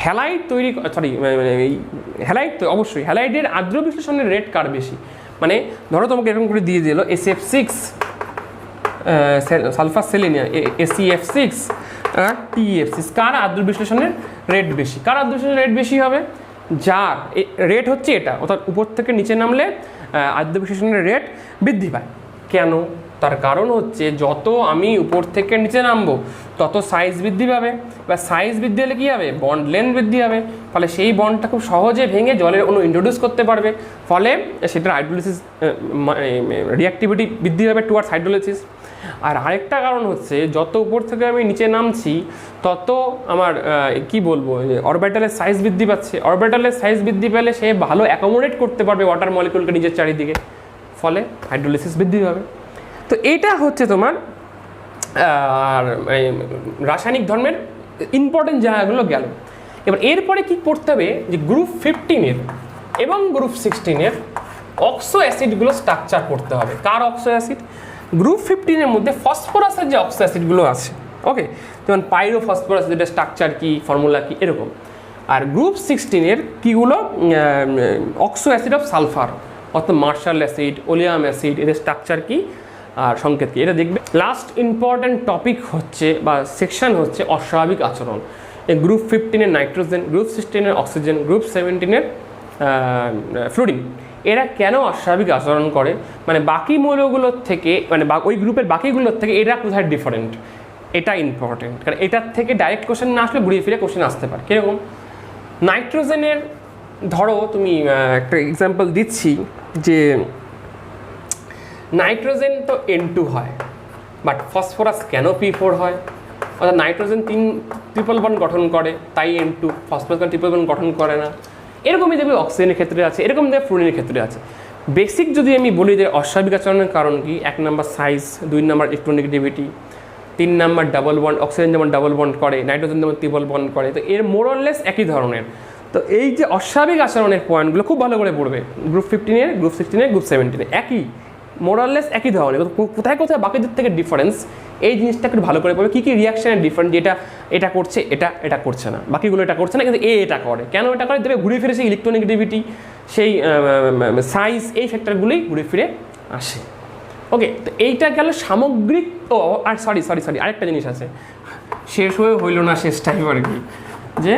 হ্যালাইড তৈরি, সরি হ্যালাইড, তো অবশ্যই হ্যালাইডের আর্দ্র বিশ্লেষণের রেট কার বেশি। মানে ধরো তোমাকে এরকম করে দিয়ে দিল SF6 sulphur selenium, SeF6 TeF6, কার আর্দ্র বিশ্লেষণের রেট বেশি? কার আর্দ্র বিশ্লেষণের রেট বেশি হবে? যার রেট হচ্ছে এটা, অর্থাৎ উপর থেকে নিচে নামলে আদ্য বিশেষণের রেট বৃদ্ধি পায়। কেন? তার কারণ হচ্ছে যত আমি উপর থেকে নিচে নামবো তত সাইজ বৃদ্ধি পাবে, বা সাইজ বৃদ্ধি হলে কী হবে, বন্ড লেন্থ বৃদ্ধি হবে, ফলে সেই বন্ডটা খুব সহজে ভেঙে জলের অণু ইন্ট্রোডিউস করতে পারবে, ফলে সেটার হাইড্রোলিসিস রিঅ্যাক্টিভিটি বৃদ্ধি হবে টুয়ার্ডস হাইড্রোলিসিস। আর আরেকটা কারণ হচ্ছে যত উপর থেকে আমি নিচে নামছি তত আমার কি বলবো, অরবিটালের সাইজ বৃদ্ধি পাচ্ছে। অরবিটালের সাইজ বৃদ্ধি পেলে সে ভালো অ্যাকোমোডেট করতে পারবে ওয়াটার মলিকিউলকে নিজের চারিদিকে, ফলে হাইড্রোলিসিস বৃদ্ধি হবে। তো এইটা হচ্ছে তোমার রাসায়নিক ধর্মের ইম্পর্টেন্ট জায়গাগুলো গেল। এবার এরপরে কি করতে হবে, যে গ্রুপ 15-এর এবং গ্রুপ 16-এর অক্সো অ্যাসিডগুলো স্ট্রাকচার করতে হবে। কার অক্সো অ্যাসিড? গ্রুপ 15-এর মধ্যে ফসফরাসের যে অক্সো অ্যাসিডগুলো আছে, ওকে, যেমন পাইরোফসফরাস, যেটা স্ট্রাকচার কি, ফর্মুলা কি, এরকম। আর গ্রুপ 16-এর কীগুলো, অক্সো অ্যাসিড অফ সালফার, অর্থাৎ মার্শাল অ্যাসিড, ওলিয়াম অ্যাসিড, এদের স্ট্রাকচার কি আর সংকেত কি, এটা দেখবে। লাস্ট ইম্পর্ট্যান্ট টপিক হচ্ছে বা সেকশন হচ্ছে অস্বাভাবিক আচরণ। এই গ্রুপ 15-এর নাইট্রোজেন, গ্রুপ 16-এর অক্সিজেন, গ্রুপ 17-এর ফ্লুরিন, এরা কেন অস্বাভাবিক আচরণ করে, মানে বাকি মৌলগুলোর থেকে, মানে ওই গ্রুপের বাকিগুলোর থেকে এরা কোথায় ডিফারেন্ট, এটা ইম্পর্টেন্ট। কারণ এটার থেকে ডাইরেক্ট কোশ্চেন না আসলে ঘুরিয়ে ফিরে কোশ্চেন আসতে পারে। কীরকম? নাইট্রোজেনের ধরো তুমি একটা এক্সাম্পল দিচ্ছি, যে নাইট্রোজেন তো N2 হয়, বাট ফসফরাস কেন P4 হয়? অর্থাৎ নাইট্রোজেন 3 ট্রিপল বন্ড গঠন করে, তাই N2, ফসফরাস ট্রিপল বন্ড গঠন করে না। এরকমই দেখবে অক্সিজেনের ক্ষেত্রে আছে, এরকম দেখবে ফ্লুরিনের ক্ষেত্রে আছে। বেসিক যদি আমি বলি যে অস্বাভাবিক আচরণের কারণ কি, 1 number size, 2 number electronegativity, 3 number double bond, oxygen যেমন ডাবল বন্ড করে, নাইট্রোজেন যেমন ট্রিপল বন্ড করে, তো এর মোরলেস একই ধরনের। তো এই যে অস্বাভাবিক আচরণের পয়েন্টগুলো খুব ভালো করে পড়বে, গ্রুপ 15-এর, গ্রুপ 16-এর, গ্রুপ 17-এর একই মোরাললেস একই ধরনের, কোথায় কোথায় বাকিদের থেকে ডিফারেন্স, এই জিনিসটা একটু ভালো করে পড়বে। কী কী রিয়াকশানের ডিফারেন্ট, যেটা এটা করছে, এটা করছে না, বাকিগুলো এটা করছে না, কিন্তু এটা করে, কেন এটা করে, দেবে ঘুরে ফিরে সেই ইলেকট্রোনেগেটিভিটি, সেই সাইজ, এই ফ্যাক্টরগুলোই ঘুরে ফিরে আসে। ওকে, তো এইটা গেল সামগ্রিক। ও আর সরি আরেকটা জিনিস আছে, শেষ হয়ে হইল না শেষ টাইম আর কি, যে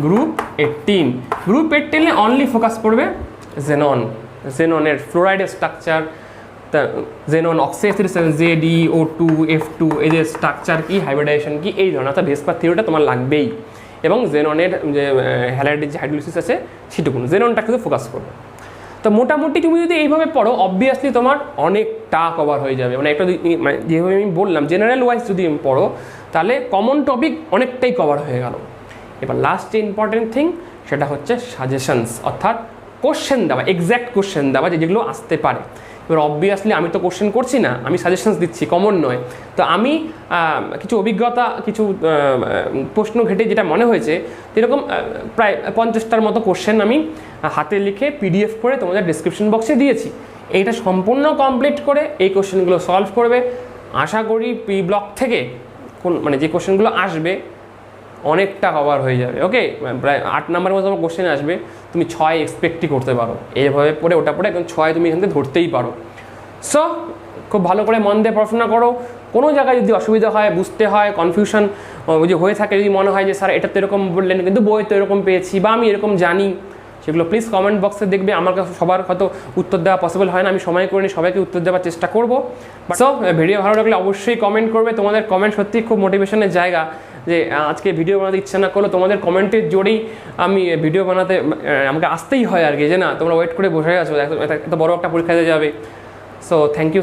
গ্রুপ 18-এ অনলি ফোকাস করবে জেননের ফ্লোরাইডের স্ট্রাকচার, জেনন অক্সিঅ্যাসিড ZeO2, F2, এদের স্ট্রাকচার কি, হাইব্রিডাইজেশন কি, এই ধরনের, অর্থাৎ ভেসপার থিওরিটা তোমার লাগবেই। এবং জেননের যে হ্যালাইডের যে হাইড্রোলিসিস আছে সেটুকু, জেননটা কিন্তু ফোকাস করবে। তো মোটামুটি তুমি যদি এইভাবে পড়ো, অবভিয়াসলি তোমার অনেকটা কভার হয়ে যাবে। মানে একটা মানে যেভাবে আমি বললাম, জেনারেল ওয়াইজ যদি পড়ো, তাহলে কমন টপিক অনেকটাই কভার হয়ে গেল। এবার লাস্ট যে ইম্পর্টেন্ট থিং, সেটা হচ্ছে সাজেশনস, অর্থাৎ কোশ্চেন দেওয়া, এক্স্যাক্ট কোশ্চেন দেওয়া, যেগুলো আসতে পারে। এবার অবভিয়াসলি আমি তো কোশ্চেন করছি না, আমি সাজেশনস দিচ্ছি, কমন নয়। তো আমি কিছু অভিজ্ঞতা, কিছু প্রশ্ন ঘেটে যেটা মনে হয়েছে, এরকম প্রায় 50টার মতো কোশ্চেন আমি হাতে লিখে PDF করে তোমাদের ডিসক্রিপশন বক্সে দিয়েছি। এইটা সম্পূর্ণ কমপ্লিট করে এই কোশ্চেনগুলো সলভ করবে। আশা করি P ব্লক থেকে মানে যে কোশ্চেনগুলো আসবে অনেকটা কভার হয়ে যাবে। ওকে, প্রায় 8 নাম্বারের মতো কোশ্চেন আসবে, তুমি 6 এক্সপেক্টই করতে পারো। এইভাবে পড়ে ওটা পড়ে একদম 6 তুমি এখান থেকে ধরতেই পারো। সো খুব ভালো করে মন দিয়ে পড়াশোনা করো। কোনো জায়গায় যদি অসুবিধা হয়, বুঝতে হয়, কনফিউশন যে হয়ে থাকে, যদি মনে হয় যে স্যার এটা তো এরকম বললেন কিন্তু বই তো এরকম পেয়েছি বা আমি এরকম জানি, সেগুলো প্লিজ কমেন্ট বক্সে দেখবে। আমাকে সবার হয়তো উত্তর দেওয়া পসিবল হয় না, আমি সময় করে নিয়ে সবাইকে উত্তর দেওয়ার চেষ্টা করবো। সো ভিডিও ভালো লাগলে অবশ্যই কমেন্ট করবে। তোমাদের কমেন্ট সত্যি খুব মোটিভেশনের জায়গা, যে আজকে ভিডিও বানাতে ইচ্ছা না করলো, তোমাদের কমেন্টের জোরেই আমি ভিডিও বানাতে আমাকে আসতেই হয় আর কি, যে না তোমরা ওয়েট করে বসে আছো, এত বড় একটা পরীক্ষা দিয়ে যাবে। So thank you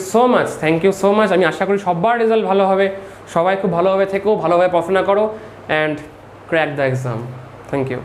so much. আমি আশা করি সবার রেজাল্ট ভালো হবে, সবাই খুব ভালোভাবে থেকো, ভালোভাবে পড়াশোনা করো and crack the exam. Thank you.